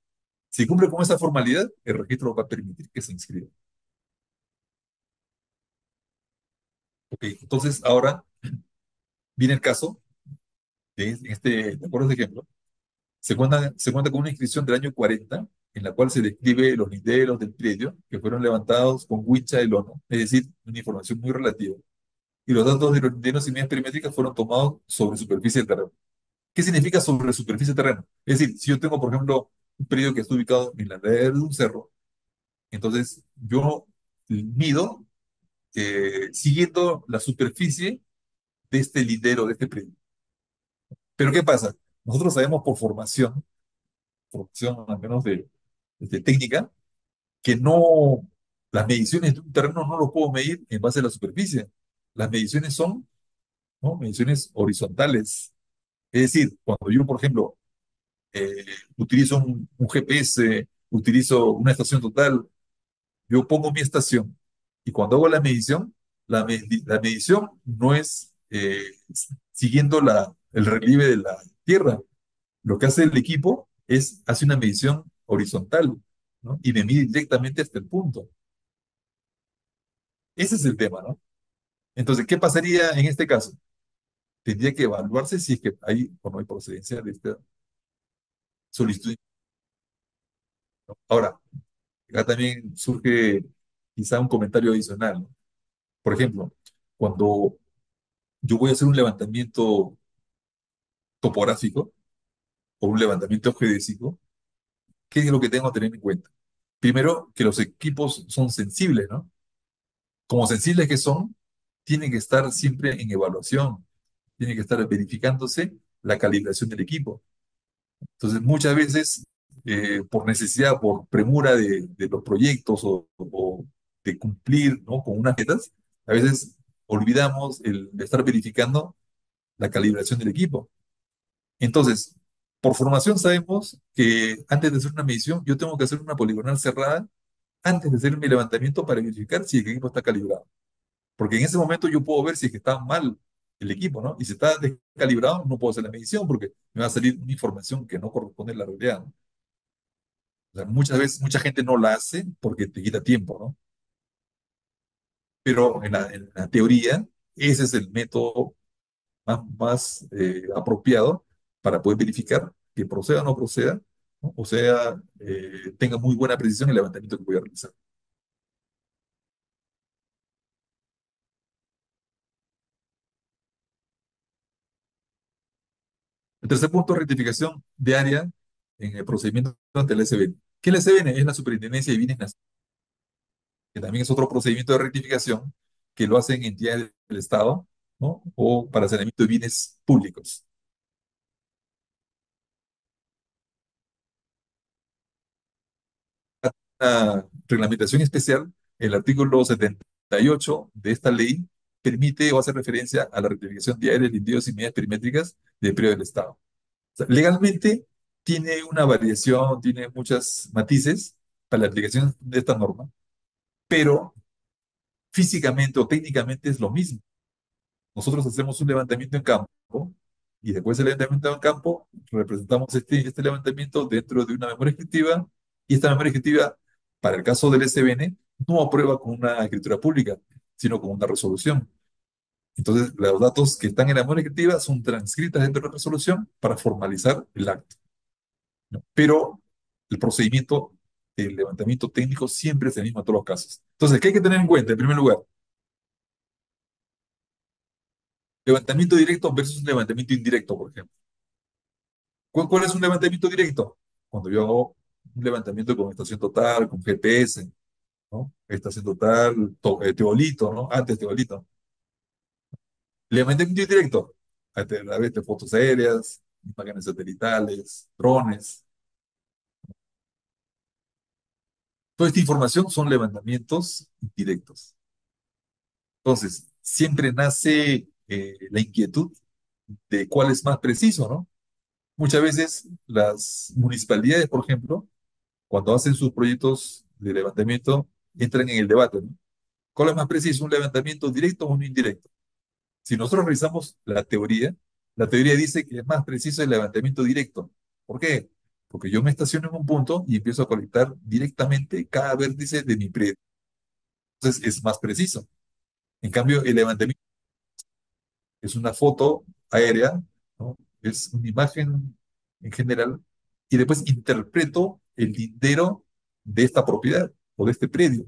Si cumple con esa formalidad, el registro va a permitir que se inscriba. Ok, entonces ahora viene el caso de acuerdo a este ejemplo, se cuenta con una inscripción del año 40, en la cual se describe los linderos del predio que fueron levantados con wincha de lono, es decir, una información muy relativa. Y los datos de los linderos y medidas perimétricas fueron tomados sobre superficie del terreno. ¿Qué significa sobre superficie del terreno? Es decir, si yo tengo, por ejemplo, un predio que está ubicado en la ladera de un cerro, entonces yo mido siguiendo la superficie de este lindero, de este predio. Pero ¿qué pasa? Nosotros sabemos por formación al menos de técnica, que no, las mediciones de un terreno no lo puedo medir en base a la superficie. Las mediciones son, ¿no? Mediciones horizontales. Es decir, cuando yo, por ejemplo, utilizo un GPS, utilizo una estación total, yo pongo mi estación y cuando hago la medición, la medición no es siguiendo el relieve de la Tierra. Lo que hace el equipo es, hace una medición horizontal, ¿no? Y me mide directamente hasta el punto. Ese es el tema, ¿no? Entonces, ¿qué pasaría en este caso? Tendría que evaluarse si es que hay o no hay procedencia de esta solicitud. Ahora, acá también surge quizá un comentario adicional, ¿no? Por ejemplo, cuando yo voy a hacer un levantamiento topográfico o un levantamiento geodésico, ¿qué es lo que tengo que tener en cuenta? Primero, que los equipos son sensibles, ¿no? Como sensibles que son, tienen que estar siempre en evaluación, tiene que estar verificándose la calibración del equipo. Entonces, muchas veces, por necesidad, por premura de los proyectos o de cumplir, ¿no? Con unas metas, a veces olvidamos el de estar verificando la calibración del equipo. Entonces, por formación sabemos que antes de hacer una medición, yo tengo que hacer una poligonal cerrada antes de hacer mi levantamiento para verificar si el equipo está calibrado. Porque en ese momento yo puedo ver si es que está mal el equipo, ¿no? Y si está descalibrado, no puedo hacer la medición porque me va a salir una información que no corresponde a la realidad, ¿no? O sea, muchas veces, mucha gente no la hace porque te quita tiempo, ¿no? Pero en la teoría, ese es el método más apropiado para poder verificar que proceda o no proceda, ¿no? O sea, tenga muy buena precisión el levantamiento que voy a realizar. El tercer punto, rectificación de área en el procedimiento ante el SBN. ¿Qué es el SBN? Es la Superintendencia de Bienes Nacionales, que también es otro procedimiento de rectificación, que lo hacen entidades del Estado, ¿no? O para saneamiento de bienes públicos. Una reglamentación especial, el artículo 78 de esta ley permite o hace referencia a la rectificación diaria de linderos y medidas perimétricas de periodo del Estado. O sea, legalmente tiene una variación, tiene muchos matices para la aplicación de esta norma, pero físicamente o técnicamente es lo mismo. Nosotros hacemos un levantamiento en campo y después del levantamiento en campo representamos este levantamiento dentro de una memoria escritura y esta memoria escritura, para el caso del SBN, no aprueba con una escritura pública, sino con una resolución. Entonces, los datos que están en la memoria escritura son transcritas dentro de la resolución para formalizar el acto, ¿no? Pero el procedimiento del levantamiento técnico siempre es el mismo en todos los casos. Entonces, ¿qué hay que tener en cuenta? En primer lugar, levantamiento directo versus un levantamiento indirecto, por ejemplo. ¿Cuál es un levantamiento directo? Cuando yo hago un levantamiento con estación total, con GPS, ¿no? Estación total, teolito, ¿no? Antes teolito. Levantamiento indirecto, a través de fotos aéreas, imágenes satelitales, drones. Toda esta información son levantamientos indirectos. Entonces, siempre nace la inquietud de cuál es más preciso, ¿no? Muchas veces las municipalidades, por ejemplo, cuando hacen sus proyectos de levantamiento, entran en el debate, ¿no? ¿Cuál es más preciso, un levantamiento directo o un indirecto? Si nosotros revisamos la teoría dice que es más preciso el levantamiento directo. ¿Por qué? Porque yo me estaciono en un punto y empiezo a colectar directamente cada vértice de mi predio. Entonces es más preciso. En cambio, el levantamiento es una foto aérea, ¿no? Es una imagen en general y después interpreto el lindero de esta propiedad o de este predio.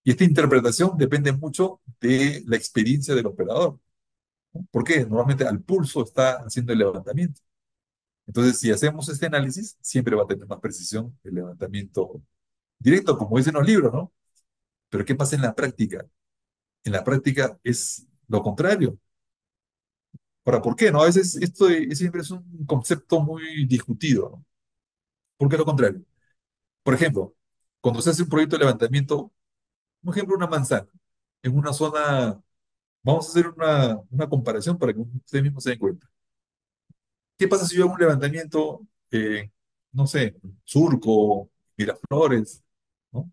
Y esta interpretación depende mucho de la experiencia del operador, ¿no? ¿Por qué? Normalmente al pulso está haciendo el levantamiento. Entonces, si hacemos este análisis, siempre va a tener más precisión el levantamiento directo, como dicen los libros, ¿no? Pero ¿qué pasa en la práctica? En la práctica es lo contrario. Ahora, ¿por qué? No, a veces esto siempre es un concepto muy discutido, ¿no? ¿Por qué lo contrario? Por ejemplo, cuando se hace un proyecto de levantamiento, un ejemplo, una manzana, en una zona. Vamos a hacer una comparación para que ustedes mismos se den cuenta. ¿Qué pasa si yo hago un levantamiento, no sé, Surco, Miraflores, ¿no?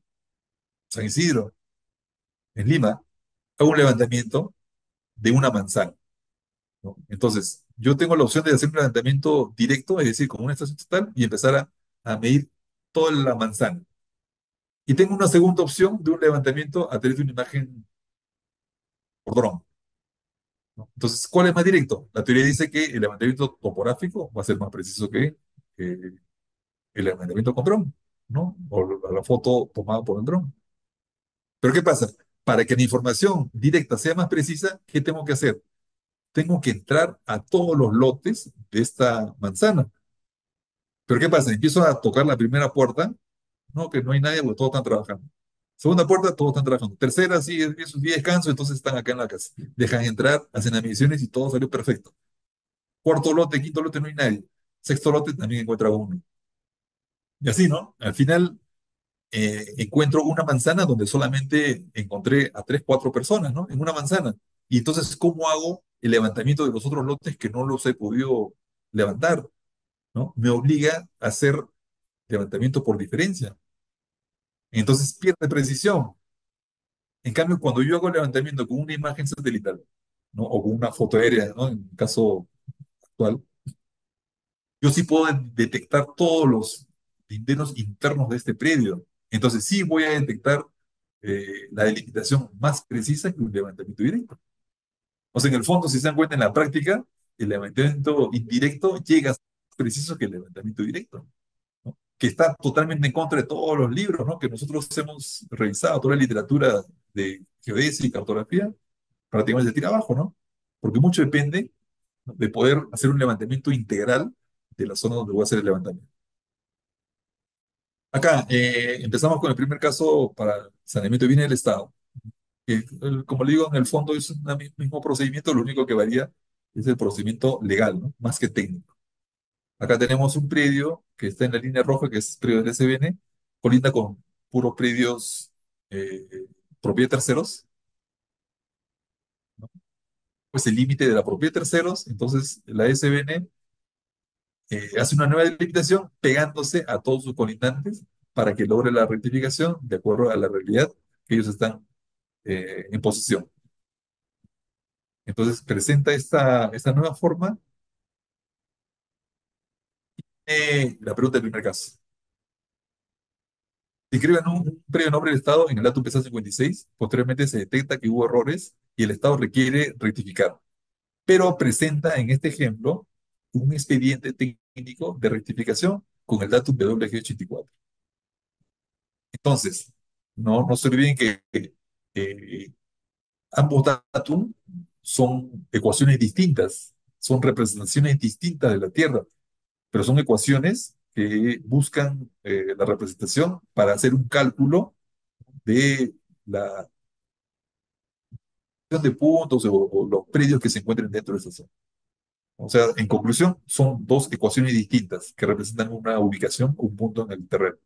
San Isidro, en Lima? Hago un levantamiento de una manzana, ¿no? Entonces, yo tengo la opción de hacer un levantamiento directo, es decir, con una estación total, y empezar a medir toda la manzana. Y tengo una segunda opción de un levantamiento a través de una imagen por dron, ¿no? Entonces, ¿cuál es más directo? La teoría dice que el levantamiento topográfico va a ser más preciso que el levantamiento con dron, ¿no? O la foto tomada por el dron. Pero ¿qué pasa? Para que la información directa sea más precisa, ¿qué tengo que hacer? Tengo que entrar a todos los lotes de esta manzana. Pero ¿qué pasa? Empiezo a tocar la primera puerta, no, que no hay nadie porque todos están trabajando. Segunda puerta, todos están trabajando. Tercera, sí, es un día de descanso, entonces están acá en la casa. Dejan entrar, hacen las mediciones y todo salió perfecto. Cuarto lote, quinto lote, no hay nadie. Sexto lote, también encuentra uno. Y así, ¿no? Al final encuentro una manzana donde solamente encontré a tres, cuatro personas, ¿no? En una manzana. Y entonces, ¿cómo hago el levantamiento de los otros lotes que no los he podido levantar, ¿no? Me obliga a hacer levantamiento por diferencia. Entonces pierde precisión. En cambio, cuando yo hago el levantamiento con una imagen satelital, ¿no? O con una foto aérea, ¿no? En el caso actual, yo sí puedo detectar todos los linderos internos de este predio. Entonces sí voy a detectar la delimitación más precisa que un levantamiento directo. O sea, en el fondo, si se dan cuenta en la práctica, el levantamiento indirecto llega a ser más preciso que el levantamiento directo, ¿no? Que está totalmente en contra de todos los libros, ¿no? Que nosotros hemos revisado, toda la literatura de geodesia y cartografía, prácticamente se tira abajo, ¿no? Porque mucho depende, ¿no? De poder hacer un levantamiento integral de la zona donde voy a hacer el levantamiento. Acá empezamos con el primer caso para saneamiento de bienes del Estado. Como le digo, en el fondo es un mismo procedimiento, lo único que varía es el procedimiento legal, ¿no? Más que técnico. Acá tenemos un predio que está en la línea roja, que es el predio del SBN, colinda con puros predios propiedad de terceros, ¿no? Pues el límite de la propiedad de terceros, entonces la SBN hace una nueva delimitación pegándose a todos sus colindantes para que logre la rectificación de acuerdo a la realidad que ellos están en posesión. Entonces presenta esta nueva forma. La pregunta del primer caso. Inscriben un previo nombre del Estado en el dato PSA 56. Posteriormente se detecta que hubo errores y el Estado requiere rectificar. Pero presenta en este ejemplo un expediente técnico de rectificación con el dato WG84. Entonces, no se olviden que eh, ambos datos son ecuaciones distintas, son representaciones distintas de la Tierra, pero son ecuaciones que buscan la representación para hacer un cálculo de la de puntos o los predios que se encuentren dentro de esa zona. O sea, en conclusión, son dos ecuaciones distintas que representan una ubicación, un punto en el terreno.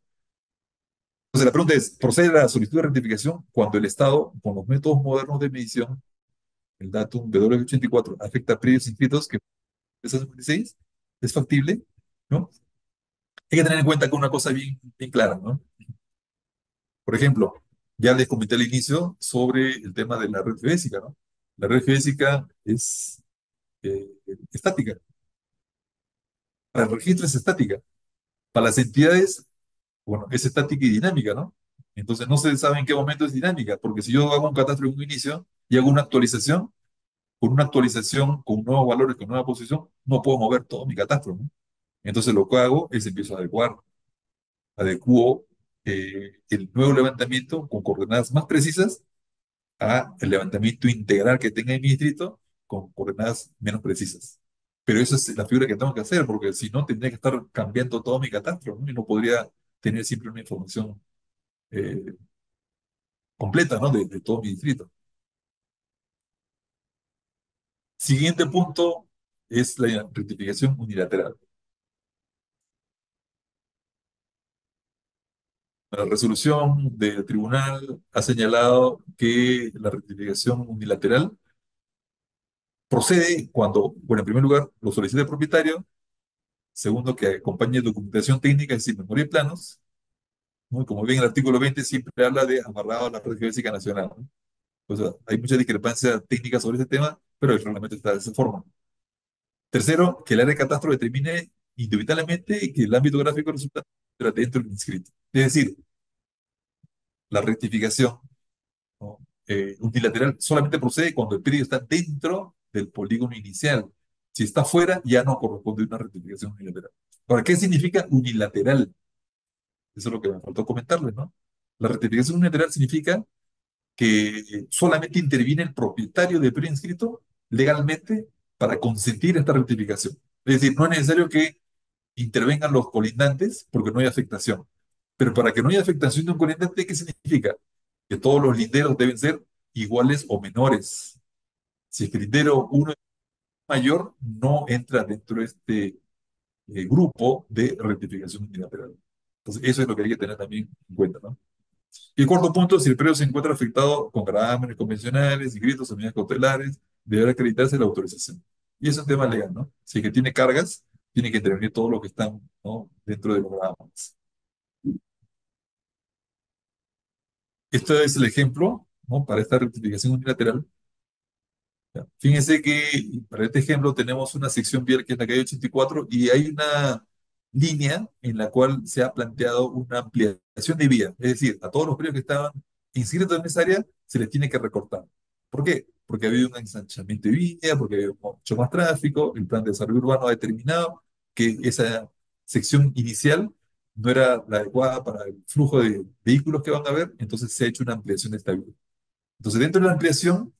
Entonces, la pregunta es, ¿procede la solicitud de rectificación cuando el Estado, con los métodos modernos de medición, el datum W84, afecta a predios inscritos que es 56? ¿Es factible? ¿No? Hay que tener en cuenta que una cosa bien clara, ¿no? Por ejemplo, ya les comenté al inicio sobre el tema de la red geodésica, ¿no? La red geodésica es eh, estática. Para el registro es estática. Para las entidades, bueno, es estática y dinámica, ¿no? Entonces no se sabe en qué momento es dinámica, porque si yo hago un catastro en un inicio y hago una actualización con nuevos valores, con nueva posición, no puedo mover todo mi catastro, ¿no? Entonces lo que hago es empiezo a adecuo el nuevo levantamiento con coordenadas más precisas a el levantamiento integral que tenga en mi distrito con coordenadas menos precisas. Pero esa es la figura que tengo que hacer, porque si no, tendría que estar cambiando todo mi catastro, ¿no? Y no podría tener siempre una información eh, completa, ¿no? De todo mi distrito. Siguiente punto es la rectificación unilateral. La resolución del tribunal ha señalado que la rectificación unilateral procede cuando, bueno, en primer lugar, lo solicita el propietario. Segundo, que acompañe documentación técnica, es decir, memoria y planos, ¿no? Y como bien el artículo 20 siempre habla de amarrado a la red geodésica nacional, ¿no? O sea, hay mucha discrepancia técnica sobre este tema, pero el reglamento está de esa forma. Tercero, que el área de catastro determine individualmente que el ámbito gráfico resultante entra dentro del inscrito. Es decir, la rectificación, ¿no? Unilateral solamente procede cuando el predio está dentro del polígono inicial. Si está fuera, ya no corresponde una rectificación unilateral. Ahora, ¿qué significa unilateral? Eso es lo que me faltó comentarles, ¿no? La rectificación unilateral significa que solamente interviene el propietario del predio inscrito legalmente para consentir esta rectificación. Es decir, no es necesario que intervengan los colindantes porque no hay afectación. Pero para que no haya afectación de un colindante, ¿qué significa? Que todos los linderos deben ser iguales o menores. Si es que el lindero uno es mayor, no entra dentro de este grupo de rectificación unilateral. Entonces, eso es lo que hay que tener también en cuenta, ¿no? Y el cuarto punto, si el predio se encuentra afectado con gravámenes convencionales, inscritos o medidas cautelares, deberá acreditarse la autorización. Y es un tema legal, ¿no? Si es que tiene cargas, tiene que intervenir todos los que están, ¿no? Dentro de los gravámenes. Este es el ejemplo, ¿no? Para esta rectificación unilateral. Ya. Fíjense que para este ejemplo tenemos una sección vial que es la calle 84 y hay una línea en la cual se ha planteado una ampliación de vía. Es decir, a todos los predios que estaban inscritos en esa área se les tiene que recortar. ¿Por qué? Porque ha habido un ensanchamiento de vía, porque ha habido mucho más tráfico, el plan de desarrollo urbano ha determinado que esa sección inicial no era la adecuada para el flujo de vehículos que van a haber, entonces se ha hecho una ampliación de esta vía. Entonces, dentro de la ampliación,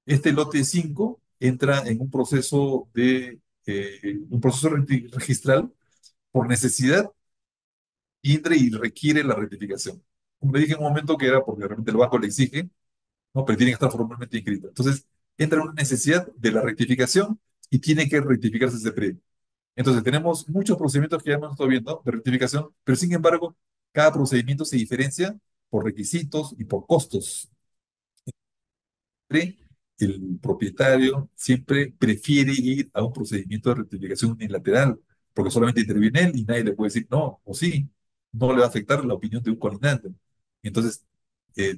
este lote 5 entra en un proceso registral por necesidad y requiere la rectificación. Como le dije en un momento que era porque realmente el banco le exige, ¿no? Pero tienen que estar formalmente inscritas. Entonces, entra una necesidad de la rectificación y tiene que rectificarse ese predio. Entonces, tenemos muchos procedimientos que ya hemos estado viendo de rectificación, pero sin embargo, cada procedimiento se diferencia por requisitos y por costos. El propietario siempre prefiere ir a un procedimiento de rectificación unilateral, porque solamente interviene él y nadie le puede decir no o sí, no le va a afectar la opinión de un colindante. Entonces,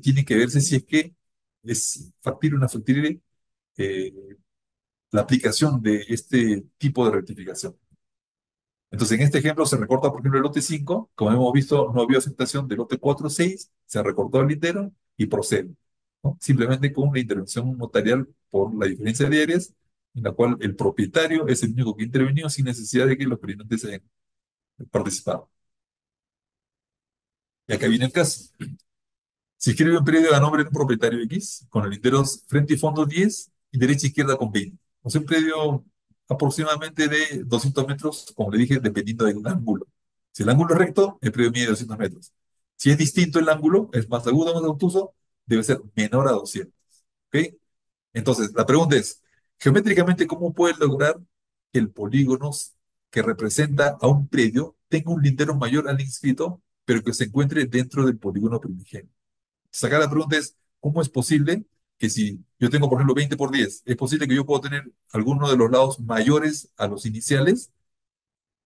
tiene que verse si es que es factible o no factible eh, la aplicación de este tipo de rectificación. Entonces, en este ejemplo se recorta, por ejemplo, el lote 5. Como hemos visto, no había aceptación del lote 4 o 6, se recortó el lindero y procede, ¿no? Simplemente con una intervención notarial por la diferencia de áreas, en la cual el propietario es el único que intervenió sin necesidad de que los clientes hayan participado. Y acá viene el caso. Se escribe un predio a nombre de un propietario X, con el linderos frente y fondo 10 y derecha e izquierda con 20. O sea, un predio aproximadamente de 200 metros, como le dije, dependiendo del ángulo. Si el ángulo es recto, el predio mide 200 metros. Si es distinto el ángulo, es más agudo, más obtuso, debe ser menor a 200. ¿Ok? Entonces, la pregunta es, geométricamente, ¿cómo puede lograr que el polígono que representa a un predio tenga un lindero mayor al inscrito, pero que se encuentre dentro del polígono primigenio? Sacar la pregunta es, ¿cómo es posible que si yo tengo, por ejemplo, 20 por 10, es posible que yo pueda tener alguno de los lados mayores a los iniciales,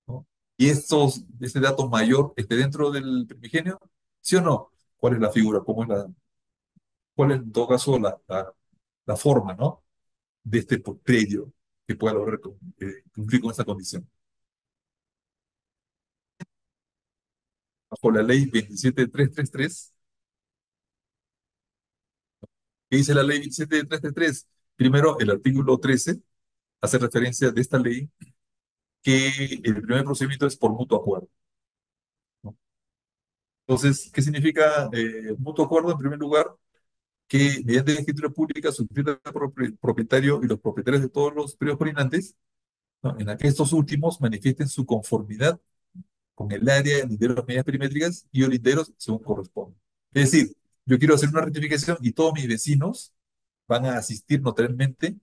¿no? Y este dato mayor esté dentro del primigenio? ¿Sí o no? ¿Cuál es la figura? ¿Cuál es en todo caso la forma, ¿no? De este predio que pueda lograr cumplir con esta condición? Bajo la ley 27333, ¿qué dice la ley 27333? Primero, el artículo 13 hace referencia de esta ley que el primer procedimiento es por mutuo acuerdo, ¿no? Entonces, ¿qué significa mutuo acuerdo? En primer lugar, que mediante la escritura pública suscrita por el propietario y los propietarios de todos los periodos colindantes, ¿no? En la que estos últimos manifiesten su conformidad con el área de linderos medias perimétricas y o linderos según corresponde. Es decir, yo quiero hacer una rectificación y todos mis vecinos van a asistir notarialmente,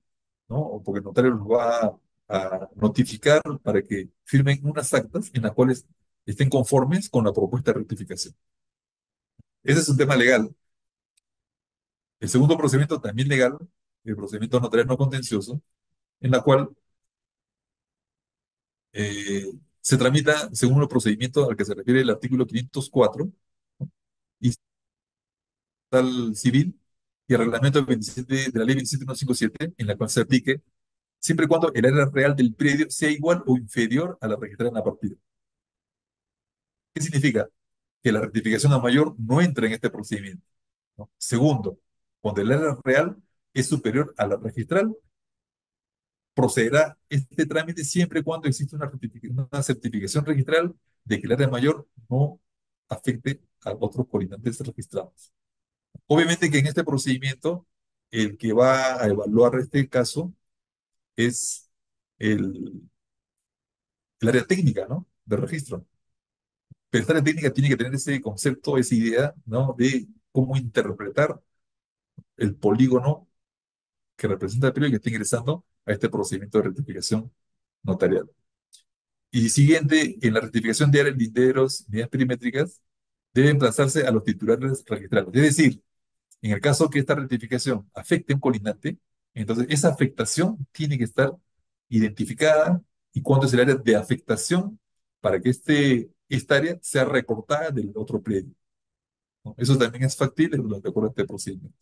¿no? O porque el notario los va a notificar para que firmen unas actas en las cuales estén conformes con la propuesta de rectificación. Ese es un tema legal. El segundo procedimiento también legal, el procedimiento notarial no contencioso, en la cual eh, se tramita según el procedimiento al que se refiere el artículo 504 y tal civil y el reglamento 27 de la ley 27157, en la cual se aplique siempre y cuando el área real del predio sea igual o inferior a la registrada en la partida. ¿Qué significa? Que la rectificación a mayor no entra en este procedimiento, ¿no? Segundo, cuando el área real es superior a la registral, procederá este trámite siempre y cuando exista una certificación registral de que el área mayor no afecte a otros colindantes registrados. Obviamente que en este procedimiento, el que va a evaluar este caso es el, el área técnica, ¿no? De registro. Pero esta área técnica tiene que tener ese concepto, esa idea, ¿no? De cómo interpretar el polígono que representa el periodo que está ingresando a este procedimiento de rectificación notarial. Y siguiente, en la rectificación de áreas linderos, medidas perimétricas, debe emplazarse a los titulares registrales. Es decir, en el caso que esta rectificación afecte a un colindante, entonces esa afectación tiene que estar identificada y cuánto es el área de afectación para que esta área sea recortada del otro predio, ¿no? Eso también es factible de acuerdo a este procedimiento.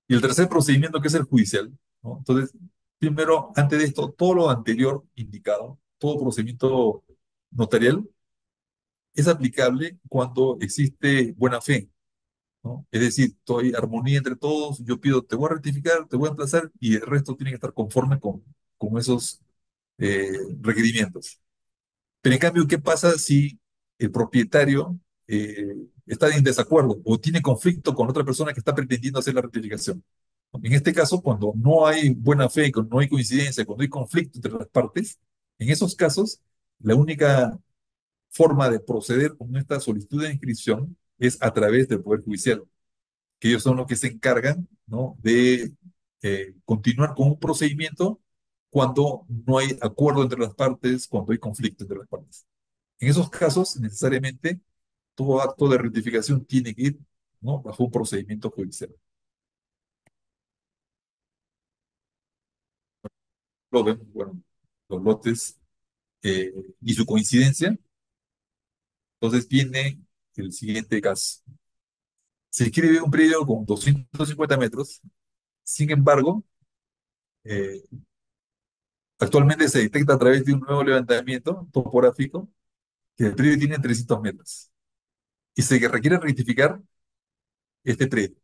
Y el tercer procedimiento, que es el judicial, ¿no? Entonces, primero, antes de esto, todo lo anterior indicado, todo procedimiento notarial, es aplicable cuando existe buena fe, ¿no? Es decir, hay armonía entre todos, yo pido, te voy a rectificar, te voy a emplazar, y el resto tiene que estar conforme con esos requerimientos. Pero en cambio, ¿qué pasa si el propietario está en desacuerdo o tiene conflicto con otra persona que está pretendiendo hacer la rectificación? En este caso, cuando no hay buena fe, cuando no hay coincidencia, cuando hay conflicto entre las partes, en esos casos, la única forma de proceder con esta solicitud de inscripción es a través del Poder Judicial, que ellos son los que se encargan, ¿no?, de continuar con un procedimiento cuando no hay acuerdo entre las partes, cuando hay conflicto entre las partes. En esos casos, necesariamente, todo acto de rectificación tiene que ir, ¿no?, bajo un procedimiento judicial. Lo vemos, bueno, los lotes y su coincidencia. Entonces viene el siguiente caso. Se escribe un predio con 250 metros, sin embargo, eh, actualmente se detecta a través de un nuevo levantamiento topográfico que el predio tiene 300 metros y se requiere rectificar este predio.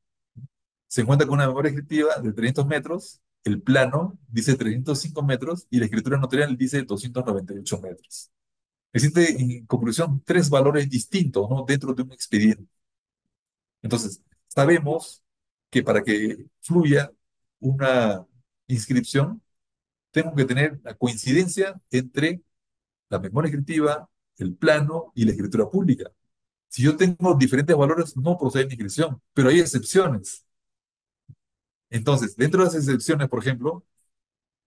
Se encuentra con una memoria escritura de 300 metros, el plano dice 305 metros y la escritura notarial dice 298 metros. Existe, en conclusión, tres valores distintos, ¿no?, dentro de un expediente. Entonces, sabemos que para que fluya una inscripción, tengo que tener la coincidencia entre la memoria escritiva, el plano y la escritura pública. Si yo tengo diferentes valores, no procede mi inscripción, pero hay excepciones. Entonces, dentro de las excepciones, por ejemplo,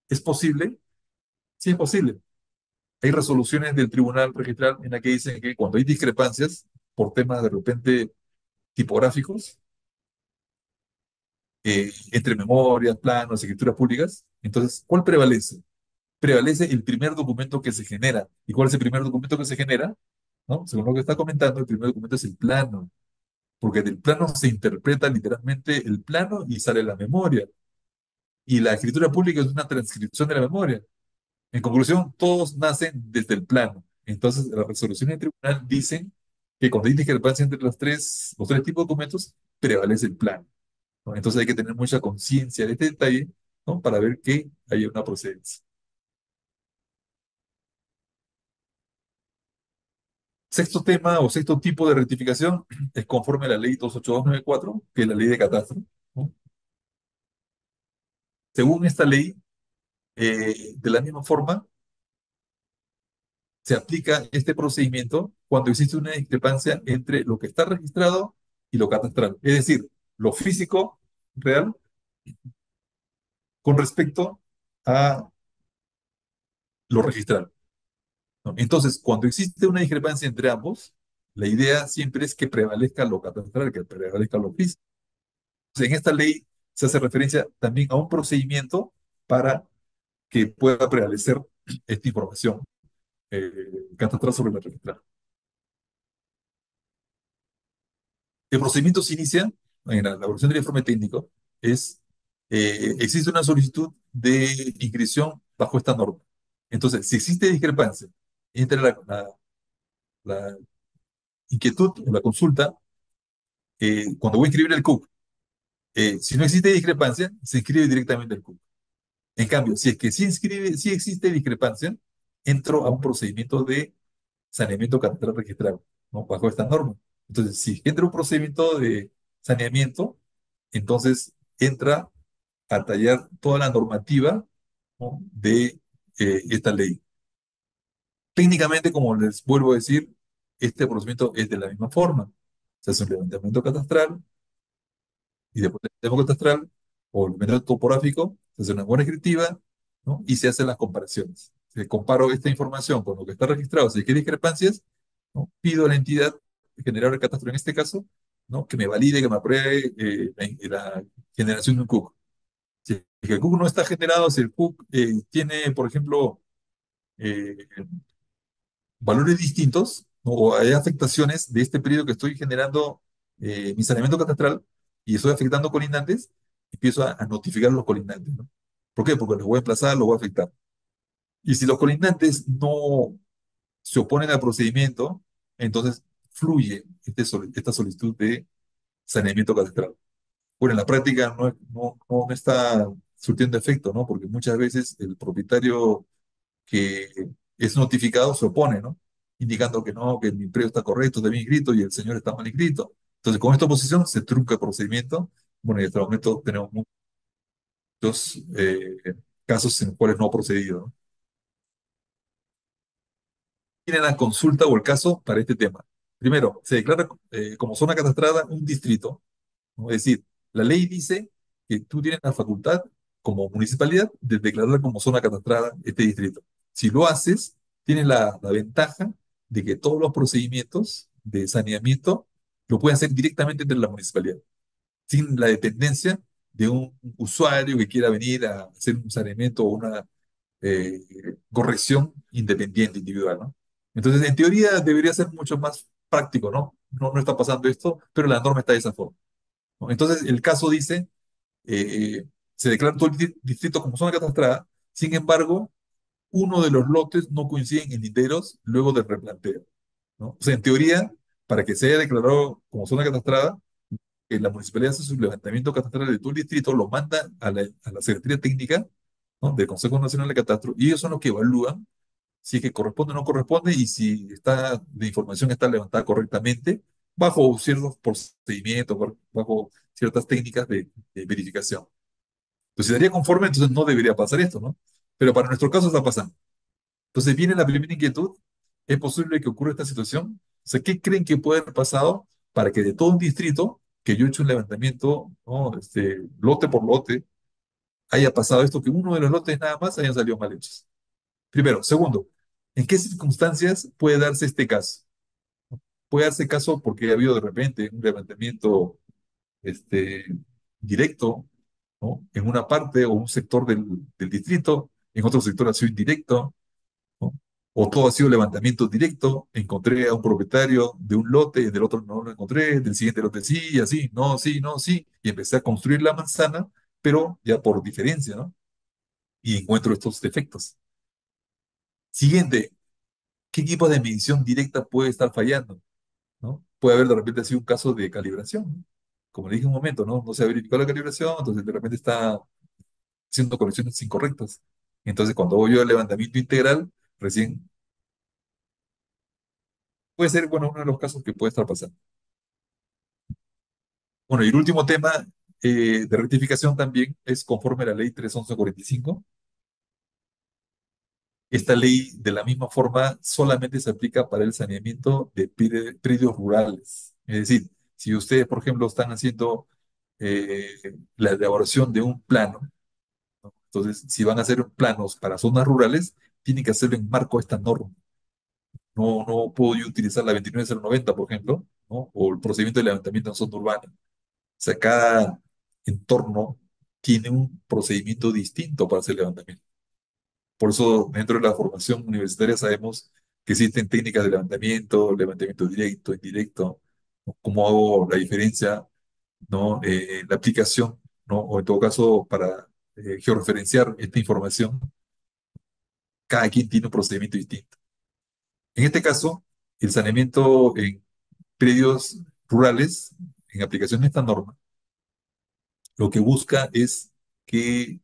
¿es posible? Sí, es posible. Hay resoluciones del tribunal registral en la que dicen que cuando hay discrepancias por temas de repente tipográficos, entre memorias, planos, escrituras públicas, entonces, ¿cuál prevalece? Prevalece el primer documento que se genera. ¿Y cuál es el primer documento que se genera? ¿No? Según lo que está comentando, el primer documento es el plano, porque del plano se interpreta literalmente el plano y sale la memoria. Y la escritura pública es una transcripción de la memoria. En conclusión, todos nacen desde el plano. Entonces, las resoluciones del tribunal dicen que cuando hay discrepancia entre los tres tipos de documentos, prevalece el plano, ¿no? Entonces hay que tener mucha conciencia de este detalle, ¿no?, para ver que hay una procedencia. Sexto tema o sexto tipo de rectificación es conforme a la ley 28294, que es la ley de catastro, ¿no? Según esta ley, de la misma forma, se aplica este procedimiento cuando existe una discrepancia entre lo que está registrado y lo catastral. Es decir, lo físico real con respecto a lo registral, ¿no? Entonces, cuando existe una discrepancia entre ambos, la idea siempre es que prevalezca lo catastral, que prevalezca lo físico. En esta ley se hace referencia también a un procedimiento para que pueda prevalecer esta información catastral sobre la registral. El procedimiento se inicia en la elaboración del informe técnico, existe una solicitud de inscripción bajo esta norma. Entonces, si existe discrepancia entre la inquietud o la consulta, cuando voy a inscribir el CUC, si no existe discrepancia, se inscribe directamente el CUC. En cambio, si es que sí existe discrepancia, entro a un procedimiento de saneamiento catastral registral, ¿no?, bajo esta norma. Entonces, si entra un procedimiento de saneamiento, entonces entra a tallar toda la normativa, ¿no?, de esta ley. Técnicamente, como les vuelvo a decir, este procedimiento es de la misma forma. Se hace un levantamiento catastral y después del levantamiento catastral o el levantamiento topográfico, se hace una buena escritura, ¿no?, y se hacen las comparaciones. Si comparo esta información con lo que está registrado, si hay discrepancias, ¿no?, pido a la entidad generadora del catastro, en este caso, ¿no?, que me valide, que me apruebe la generación de un CUC. Si el CUC no está generado, si el CUC tiene, por ejemplo, eh, valores distintos, ¿no?, o hay afectaciones de este periodo que estoy generando mi saneamiento catastral y estoy afectando colindantes, empiezo a notificar a los colindantes, ¿no? ¿Por qué? Porque los voy a emplazar, los voy a afectar. Y si los colindantes no se oponen al procedimiento, entonces fluye esta solicitud de saneamiento catastral. Bueno, en la práctica no está surtiendo efecto, ¿no? Porque muchas veces el propietario que es notificado se opone, ¿no? Indicando que no, que mi predio está correcto, está bien inscrito y el señor está mal inscrito. Entonces, con esta oposición se trunca el procedimiento. Bueno, y hasta el momento tenemos muchos casos en los cuales no ha procedido, ¿no? Tienen la consulta o el caso para este tema. Primero, se declara como zona catastrada un distrito, ¿no? Es decir, la ley dice que tú tienes la facultad como municipalidad de declarar como zona catastrada este distrito. Si lo haces, tienes la ventaja de que todos los procedimientos de saneamiento lo pueden hacer directamente entre la municipalidad, sin la dependencia de un usuario que quiera venir a hacer un saneamiento o una eh, corrección independiente, individual, ¿no? Entonces, en teoría debería ser mucho más práctico, ¿no? No está pasando esto, pero la norma está de esa forma, ¿no? Entonces, el caso dice, eh, se declara todo el distrito como zona catastrada, sin embargo, uno de los lotes no coinciden en linderos luego del replanteo, ¿no? O sea, en teoría, para que se haya declarado como zona catastrada, la municipalidad hace su levantamiento catastral de todo el distrito, lo manda a la Secretaría Técnica, ¿no? Del Consejo Nacional de Catastro, y ellos son los que evalúan si es que corresponde o no corresponde y si la información está levantada correctamente bajo ciertos procedimientos, bajo ciertas técnicas de verificación. Entonces, si daría conforme, entonces no debería pasar esto, ¿no? Pero para nuestro caso está pasando. Entonces viene la primera inquietud, ¿es posible que ocurra esta situación? O sea, ¿qué creen que puede haber pasado para que de todo un distrito, que yo he hecho un levantamiento, ¿no? Lote por lote, haya pasado esto, que uno de los lotes nada más hayan salido mal hechos? Primero. Segundo, ¿en qué circunstancias puede darse este caso? Puede darse caso porque ha habido de repente un levantamiento este, directo, ¿no? En una parte o un sector del distrito, en otro sector ha sido indirecto, ¿no? O todo ha sido levantamiento directo, encontré a un propietario de un lote, del otro no lo encontré, del siguiente lote sí, y así, no, sí, no, sí, y empecé a construir la manzana, pero ya por diferencia, ¿no? Y encuentro estos defectos. Siguiente, ¿qué equipo de medición directa puede estar fallando? ¿No? Puede haber de repente sido un caso de calibración, ¿no? Como le dije un momento, ¿no? No se ha verificado la calibración, entonces de repente está haciendo correcciones incorrectas. Entonces, cuando voy yo al levantamiento integral, recién puede ser, bueno, uno de los casos que puede estar pasando. Bueno, y el último tema de rectificación también es conforme a la ley 311/45. Esta ley, de la misma forma, solamente se aplica para el saneamiento de predios rurales. Es decir, si ustedes, por ejemplo, están haciendo la elaboración de un plano, ¿no? Entonces, si van a hacer planos para zonas rurales, tienen que hacerlo en marco de esta norma. No puedo yo utilizar la 29090, por ejemplo, ¿no? O el procedimiento de levantamiento en zona urbana. O sea, cada entorno tiene un procedimiento distinto para hacer levantamiento. Por eso, dentro de la formación universitaria sabemos que existen técnicas de levantamiento directo, indirecto, ¿no? Cómo hago la diferencia, ¿no? La aplicación, ¿no? O en todo caso, para georreferenciar esta información, cada quien tiene un procedimiento distinto. En este caso, el saneamiento en predios rurales, en aplicación de esta norma, lo que busca es que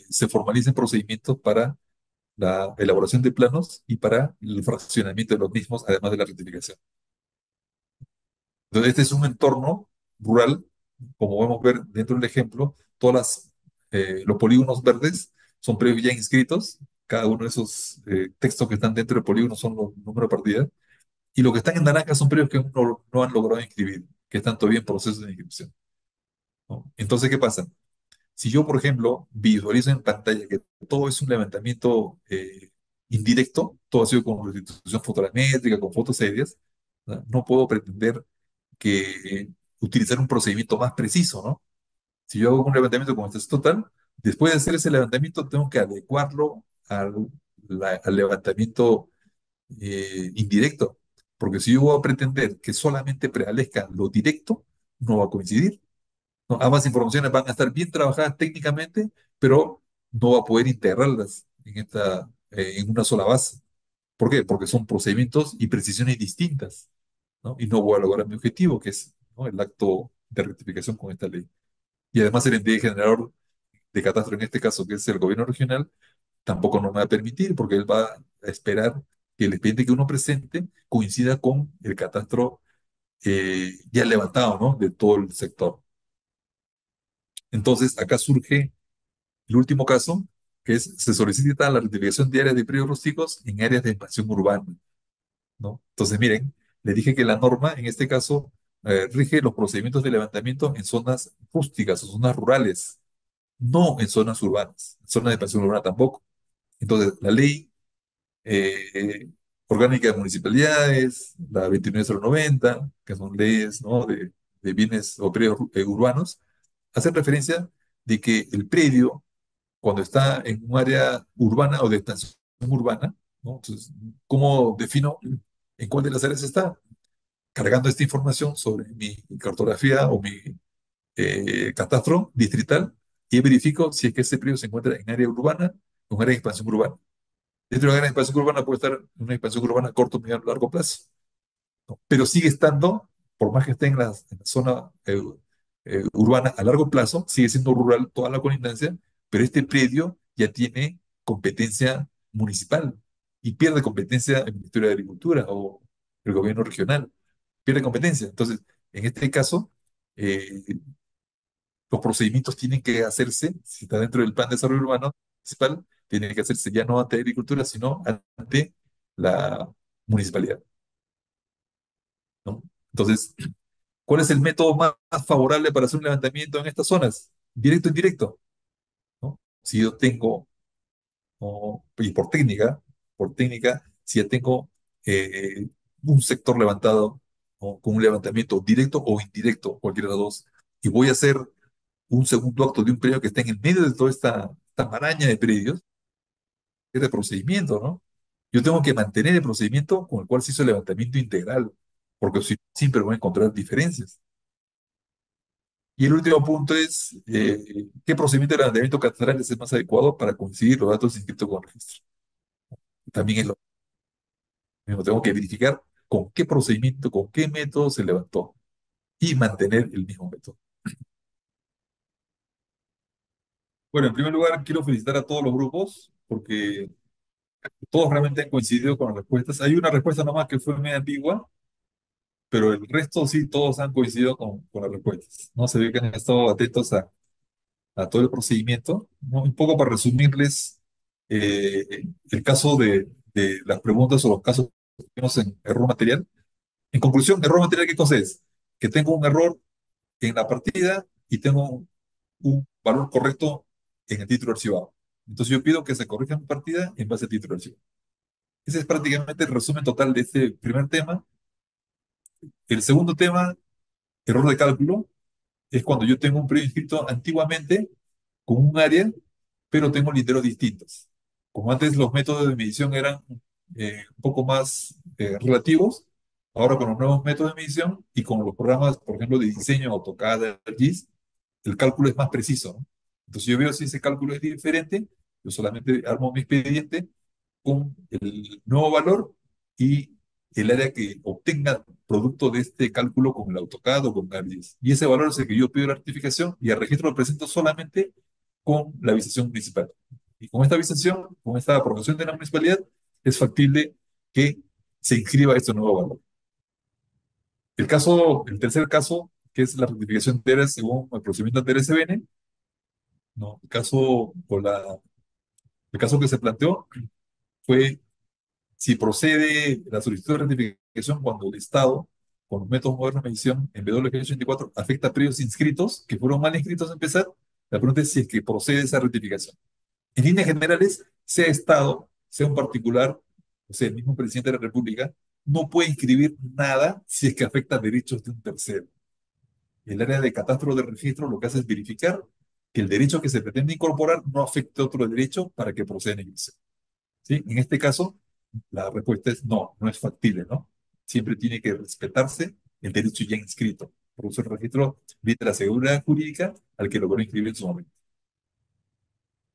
se formalicen procedimientos para la elaboración de planos y para el fraccionamiento de los mismos, además de la rectificación. Entonces, este es un entorno rural, como podemos ver dentro del ejemplo, los polígonos verdes son predios ya inscritos, cada uno de esos textos que están dentro del polígono son los números de partida, y los que están en naranja son predios que aún no han logrado inscribir, que están todavía en proceso de inscripción, ¿no? Entonces, ¿qué pasa? Si yo, por ejemplo, visualizo en pantalla que todo es un levantamiento indirecto, todo ha sido con restitución fotogramétrica, con fotos serias, ¿no? No puedo pretender que utilizar un procedimiento más preciso, ¿no? Si yo hago un levantamiento con este total, después de hacer ese levantamiento tengo que adecuarlo al levantamiento indirecto, porque si yo voy a pretender que solamente prevalezca lo directo, no va a coincidir, ¿no? Ambas informaciones van a estar bien trabajadas técnicamente, pero no va a poder integrarlas en una sola base. ¿Por qué? Porque son procedimientos y precisiones distintas, ¿no? Y no voy a lograr mi objetivo, que es, ¿no? El acto de rectificación con esta ley. Y además el ente generador de catastro, en este caso, que es el gobierno regional, tampoco nos va a permitir, porque él va a esperar que el expediente que uno presente coincida con el catastro ya levantado, ¿no? De todo el sector. Entonces, acá surge el último caso, que es, se solicita la rectificación de áreas de predios rústicos en áreas de expansión urbana, ¿no? Entonces, miren, le dije que la norma, en este caso, rige los procedimientos de levantamiento en zonas rústicas o zonas rurales, no en zonas urbanas, en zonas de expansión urbana tampoco. Entonces, la ley eh, orgánica de municipalidades, la 29090, que son leyes, ¿no?, de bienes o predios urbanos, hacen referencia de que el predio, cuando está en un área urbana o de extensión urbana, ¿no? Entonces, ¿cómo defino en cuál de las áreas está? Cargando esta información sobre mi cartografía o mi catastro distrital y verifico si es que ese predio se encuentra en área urbana o en área de expansión urbana. Dentro de una gran expansión urbana puede estar en una expansión urbana a corto, mediano, largo plazo, ¿no? Pero sigue estando, por más que esté en la zona urbana a largo plazo, sigue siendo rural toda la colindancia, pero este predio ya tiene competencia municipal y pierde competencia el Ministerio de Agricultura o el gobierno regional, pierde competencia. Entonces, en este caso, eh, los procedimientos tienen que hacerse, si está dentro del plan de desarrollo urbano municipal, tienen que hacerse ya no ante agricultura, sino ante la municipalidad, ¿no? Entonces, ¿cuál es el método más favorable para hacer un levantamiento en estas zonas? Directo o indirecto, ¿no? Si yo tengo, y por técnica, si ya tengo eh, un sector levantado, ¿no?, con un levantamiento directo o indirecto, cualquiera de los dos, y voy a hacer un segundo acto de un predio que está en el medio de toda esta maraña de predios, es de procedimiento, ¿no? Yo tengo que mantener el procedimiento con el cual se hizo el levantamiento integral, porque si, siempre voy a encontrar diferencias. Y el último punto es, ¿qué procedimiento de levantamiento catastral es el más adecuado para conseguir los datos inscritos con registro? También es lo mismo, tengo que verificar con qué procedimiento, con qué método se levantó y mantener el mismo método. Bueno, en primer lugar, quiero felicitar a todos los grupos porque todos realmente han coincidido con las respuestas. Hay una respuesta nomás que fue medio ambigua, pero el resto sí, todos han coincidido con las respuestas. No se ve que han estado atentos a todo el procedimiento, ¿no? Un poco para resumirles el caso de las preguntas o los casos que tenemos en error material. En conclusión, error material, ¿qué cosa es? Que tengo un error en la partida y tengo un valor correcto en el título archivado. Entonces yo pido que se corrija mi partida en base al título archivado. Ese es prácticamente el resumen total de este primer tema. El segundo tema, error de cálculo, es cuando yo tengo un predio inscrito antiguamente con un área, pero tengo linderos distintos. Como antes los métodos de medición eran un poco más relativos, ahora con los nuevos métodos de medición y con los programas, por ejemplo, de diseño, AutoCAD, ArcGIS, el cálculo es más preciso, ¿no? Entonces yo veo si ese cálculo es diferente, yo solamente armo mi expediente con el nuevo valor y el área que obtenga producto de este cálculo con el AutoCAD o con ArcGIS. Y ese valor es el que yo pido la rectificación y al registro lo presento solamente con la avisación municipal. Y con esta avisación, con esta aprobación de la municipalidad, es factible que se inscriba este nuevo valor. El tercer caso, que es la rectificación de áreas según el procedimiento ante el SBN, ¿no? El caso que se planteó fue si procede la solicitud de rectificación cuando el Estado, con los métodos modernos de medición en W84, afecta a predios inscritos que fueron mal inscritos a empezar. La pregunta es si es que procede esa rectificación. En líneas generales, sea Estado, sea un particular, o sea, el mismo presidente de la República, no puede inscribir nada si es que afecta derechos de un tercero. El área de catastro de registro lo que hace es verificar que el derecho que se pretende incorporar no afecte otro derecho para que proceda en ingreso. ¿Sí? En este caso, la respuesta es no, no es factible, ¿no? Siempre tiene que respetarse el derecho ya inscrito. Por eso el registro brinda la seguridad jurídica al que logró inscribir en su momento.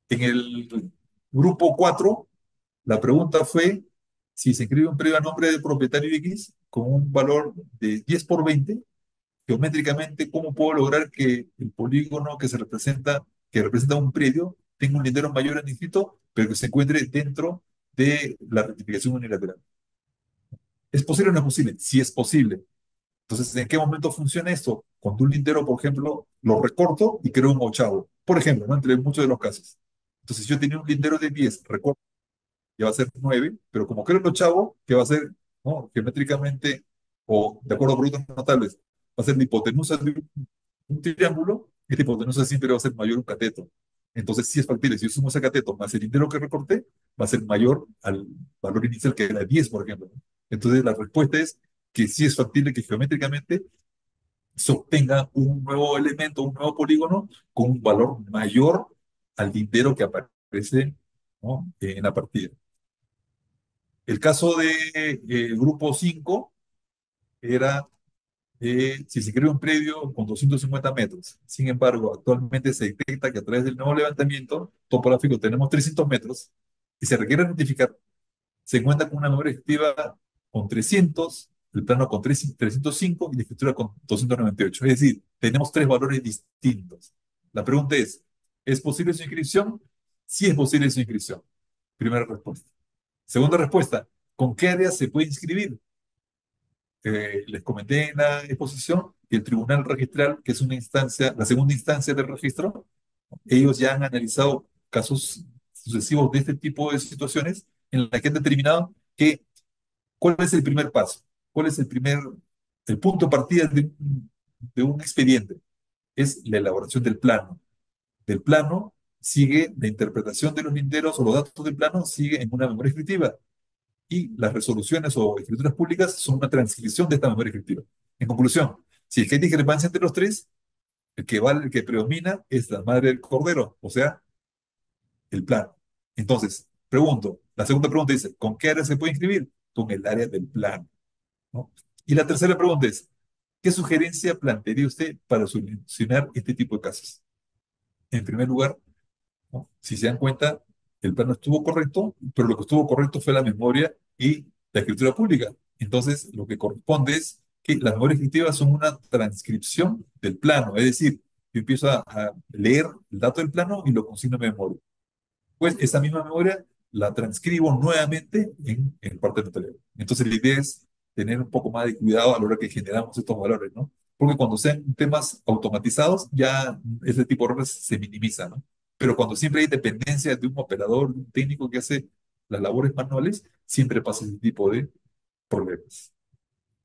En el grupo 4, la pregunta fue si se inscribe un predio a nombre del propietario X con un valor de 10 por 20, geométricamente, ¿cómo puedo lograr que el polígono que representa un predio, tenga un lindero mayor al inscrito, pero que se encuentre dentro de la rectificación unilateral? ¿Es posible o no es posible? Sí es posible. Entonces, ¿en qué momento funciona esto? Cuando un lindero, por ejemplo, lo recorto y creo un ochavo. Por ejemplo, ¿no? Entre muchos de los casos. Entonces, yo tenía un lindero de 10, recorto, ya va a ser 9, pero como creo el ochavo, que va a ser, ¿no?, geométricamente o de acuerdo a productos notables, va a ser la hipotenusa de un triángulo, esta hipotenusa siempre va a ser mayor a un cateto. Entonces, si es factible, si yo sumo ese cateto más el entero que recorté, va a ser mayor al valor inicial que era 10, por ejemplo, ¿no? Entonces, la respuesta es que sí es factible que geométricamente se obtenga un nuevo elemento, un nuevo polígono con un valor mayor al lindero que aparece, ¿no? En la partida. El caso de grupo 5 era si se crea un predio con 250 metros. Sin embargo, actualmente se detecta que a través del nuevo levantamiento topográfico tenemos 300 metros y se requiere rectificar. Se cuenta con una memoria ejecutiva con 300, el plano con 305 y la escritura con 298. Es decir, tenemos tres valores distintos. La pregunta ¿es posible su inscripción? Sí es posible su inscripción. Primera respuesta. Segunda respuesta, ¿con qué área se puede inscribir? Les comenté en la exposición que el Tribunal Registral, que es una instancia, la segunda instancia del registro, ellos ya han analizado casos sucesivos de este tipo de situaciones en las que han determinado que cuál es el primer paso, cuál es el punto de partida de un expediente. Es la elaboración del plano. Del plano sigue la interpretación de los linderos o los datos del plano sigue en una memoria escritiva y las resoluciones o escrituras públicas son una transcripción de esta memoria escritura. En conclusión, si es que hay discrepancia entre los tres, el que vale, el que predomina es la madre del cordero, o sea, el plano. Entonces, pregunto, la segunda pregunta dice, ¿con qué área se puede inscribir? Con el área del plano, ¿no? Y la tercera pregunta es, ¿qué sugerencia plantearía usted para solucionar este tipo de casos? En primer lugar, ¿no? Si se dan cuenta, el plano estuvo correcto, pero lo que estuvo correcto fue la memoria y la escritura pública. Entonces, lo que corresponde es que las memorias escritivas son una transcripción del plano, es decir, yo empiezo a leer el dato del plano y lo consigno en memoria. Pues esa misma memoria la transcribo nuevamente en parte notarial. Entonces, la idea es tener un poco más de cuidado a la hora que generamos estos valores, ¿no? Porque cuando sean temas automatizados, ya ese tipo de errores se minimiza, ¿no? Pero cuando siempre hay dependencia de un operador, de un técnico que hace las labores manuales, siempre pasa ese tipo de problemas.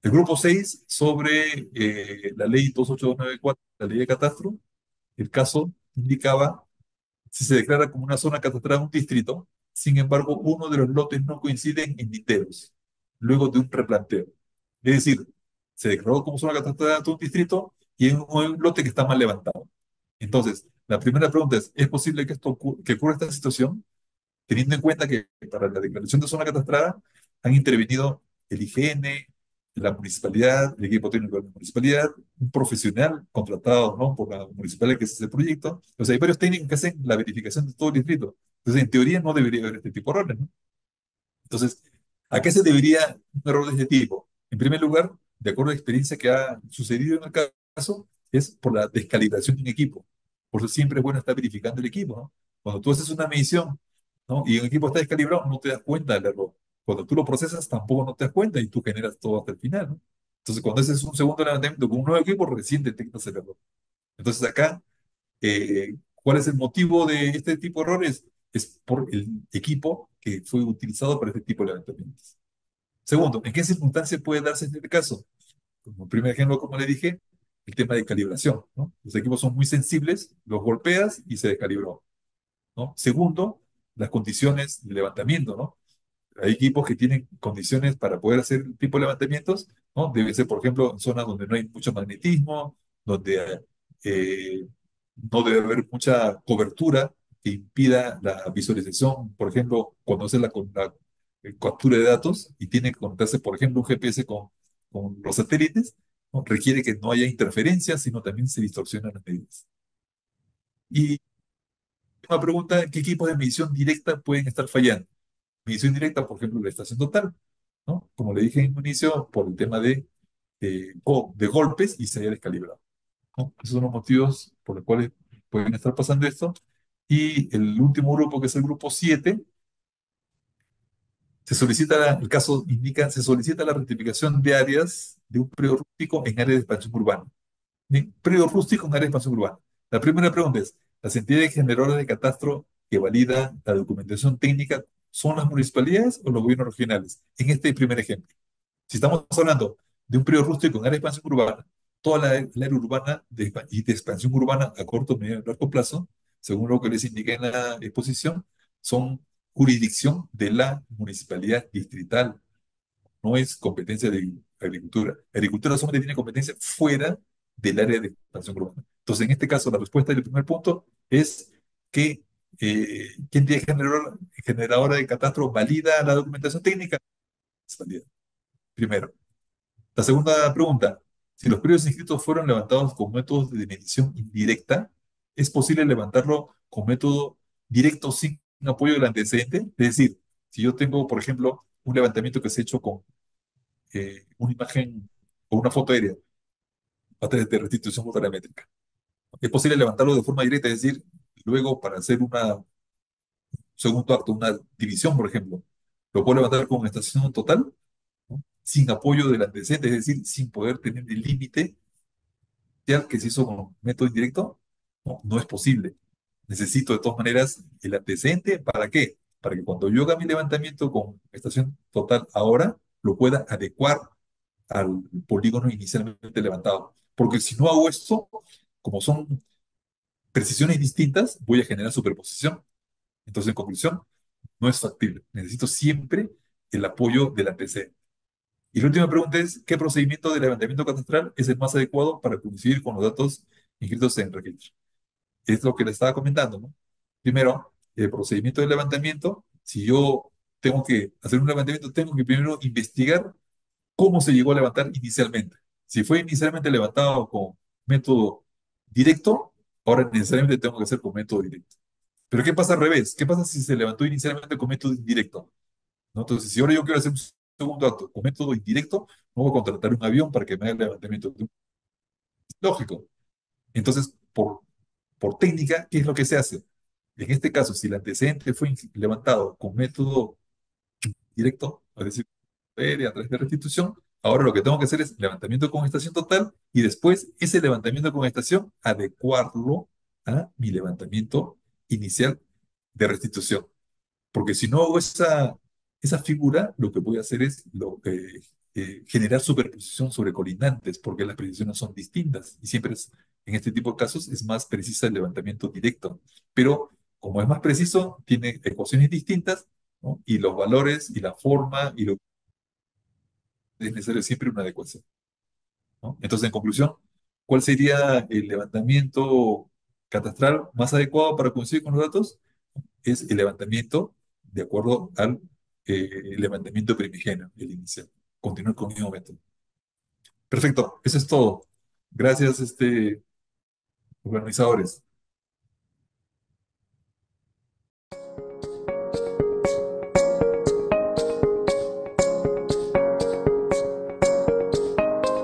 El grupo 6 sobre la ley 28294, la ley de catastro, el caso indicaba si se declara como una zona catastrada un distrito, sin embargo, uno de los lotes no coinciden en linderos, luego de un replanteo. Es decir, se declaró como zona catastrada un distrito y en un lote que está mal levantado. Entonces, la primera pregunta ¿es posible que que ocurra esta situación? Teniendo en cuenta que para la declaración de zona catastrada han intervenido el IGN, la municipalidad, el equipo técnico de la municipalidad, un profesional contratado, ¿no? por la municipalidad que hace el proyecto. O sea, hay varios técnicos que hacen la verificación de todo el distrito. Entonces, en teoría no debería haber este tipo de errores, ¿no? Entonces, ¿a qué se debería un error de este tipo? En primer lugar, de acuerdo a la experiencia que ha sucedido en el caso, es por la descalibración de un equipo. Por eso siempre es bueno estar verificando el equipo, ¿no? Cuando tú haces una medición, ¿no? Y un equipo está descalibrado, no te das cuenta del error. Cuando tú lo procesas, tampoco no te das cuenta y tú generas todo hasta el final, ¿no? Entonces, cuando haces un segundo levantamiento con un nuevo equipo, recién detectas el error. Entonces, acá ¿cuál es el motivo de este tipo de errores? Es por el equipo que fue utilizado para este tipo de levantamientos. Segundo, ¿en qué circunstancias puede darse este caso? Como primer ejemplo, como le dije, el tema de calibración, ¿no? Los equipos son muy sensibles, los golpeas y se descalibró, ¿no? Segundo, las condiciones de levantamiento, ¿no? Hay equipos que tienen condiciones para poder hacer el tipo de levantamientos, ¿no? Debe ser, por ejemplo, en zonas donde no hay mucho magnetismo, donde eh, no debe haber mucha cobertura que impida la visualización, por ejemplo, cuando hace la captura de datos y tiene que conectarse, por ejemplo, un GPS con los satélites, ¿no? Requiere que no haya interferencias, sino también se distorsionan las medidas. Y una pregunta, ¿qué equipos de medición directa pueden estar fallando? Medición directa, por ejemplo, la estación total, ¿no? Como le dije en un inicio, por el tema de golpes y se haya descalibrado, ¿no? Esos son los motivos por los cuales pueden estar pasando esto. Y el último grupo, que es el grupo 7, el caso indica, se solicita la rectificación de áreas de un predio rústico en área de expansión urbana. Bien, predio rústico en área de expansión urbana. La primera pregunta es, ¿las entidades generadoras de catastro que validan la documentación técnica son las municipalidades o los gobiernos regionales? En este primer ejemplo. Si estamos hablando de un periodo rústico en área de expansión urbana, toda la área urbana y de expansión urbana a corto, medio y largo plazo, según lo que les indiqué en la exposición, son jurisdicción de la municipalidad distrital, no es competencia de agricultura. Agricultura solamente tiene competencia fuera del área de expansión urbana. Entonces, en este caso, la respuesta del primer punto es que ¿quién tiene generadora de catastro valida la documentación técnica? Es válida. Primero. La segunda pregunta, si los periodos inscritos fueron levantados con métodos de medición indirecta, ¿es posible levantarlo con método directo sin apoyo del antecedente? Es decir, si yo tengo, por ejemplo, un levantamiento que se ha hecho con una imagen o una foto aérea a través de restitución fotogramétrica, ¿es posible levantarlo de forma directa? Es decir, luego para hacer una segundo acto, una división, por ejemplo, lo puedo levantar con estación total, ¿no? Sin apoyo del antecedente, es decir, sin poder tener el límite que se hizo con método indirecto, no, no es posible. Necesito de todas maneras el antecedente. ¿Para qué? Para que cuando yo haga mi levantamiento con estación total ahora, lo pueda adecuar al polígono inicialmente levantado. Porque si no hago esto, como son precisiones distintas, voy a generar superposición. Entonces, en conclusión, no es factible. Necesito siempre el apoyo del antecedente. Y la última pregunta es, ¿qué procedimiento de levantamiento catastral es el más adecuado para coincidir con los datos inscritos en registro? Es lo que le estaba comentando, ¿no? Primero, el procedimiento de levantamiento, si yo tengo que hacer un levantamiento, tengo que primero investigar cómo se llegó a levantar inicialmente. Si fue inicialmente levantado con método directo, ahora necesariamente tengo que hacer con método directo. Pero ¿qué pasa al revés? ¿Qué pasa si se levantó inicialmente con método indirecto? ¿No? Entonces, si ahora yo quiero hacer un segundo acto con método indirecto, no voy a contratar un avión para que me haga el levantamiento. Lógico. Entonces, por técnica, ¿qué es lo que se hace? En este caso, si el antecedente fue levantado con método directo, es decir, a través de restitución, ahora lo que tengo que hacer es levantamiento con estación total y después ese levantamiento con estación adecuarlo a mi levantamiento inicial de restitución. Porque si no hago esa figura, lo que voy a hacer es generar superposición sobre colindantes, porque las precisiones son distintas. Y siempre en este tipo de casos es más precisa el levantamiento directo. Pero como es más preciso, tiene ecuaciones distintas, ¿no? Y los valores y la forma y lo que es necesario siempre una adecuación, ¿no? Entonces, en conclusión, ¿cuál sería el levantamiento catastral más adecuado para coincidir con los datos? Es el levantamiento de acuerdo al levantamiento primigenio, el inicial. Continuar con el mismo método. Perfecto, eso es todo. Gracias, organizadores.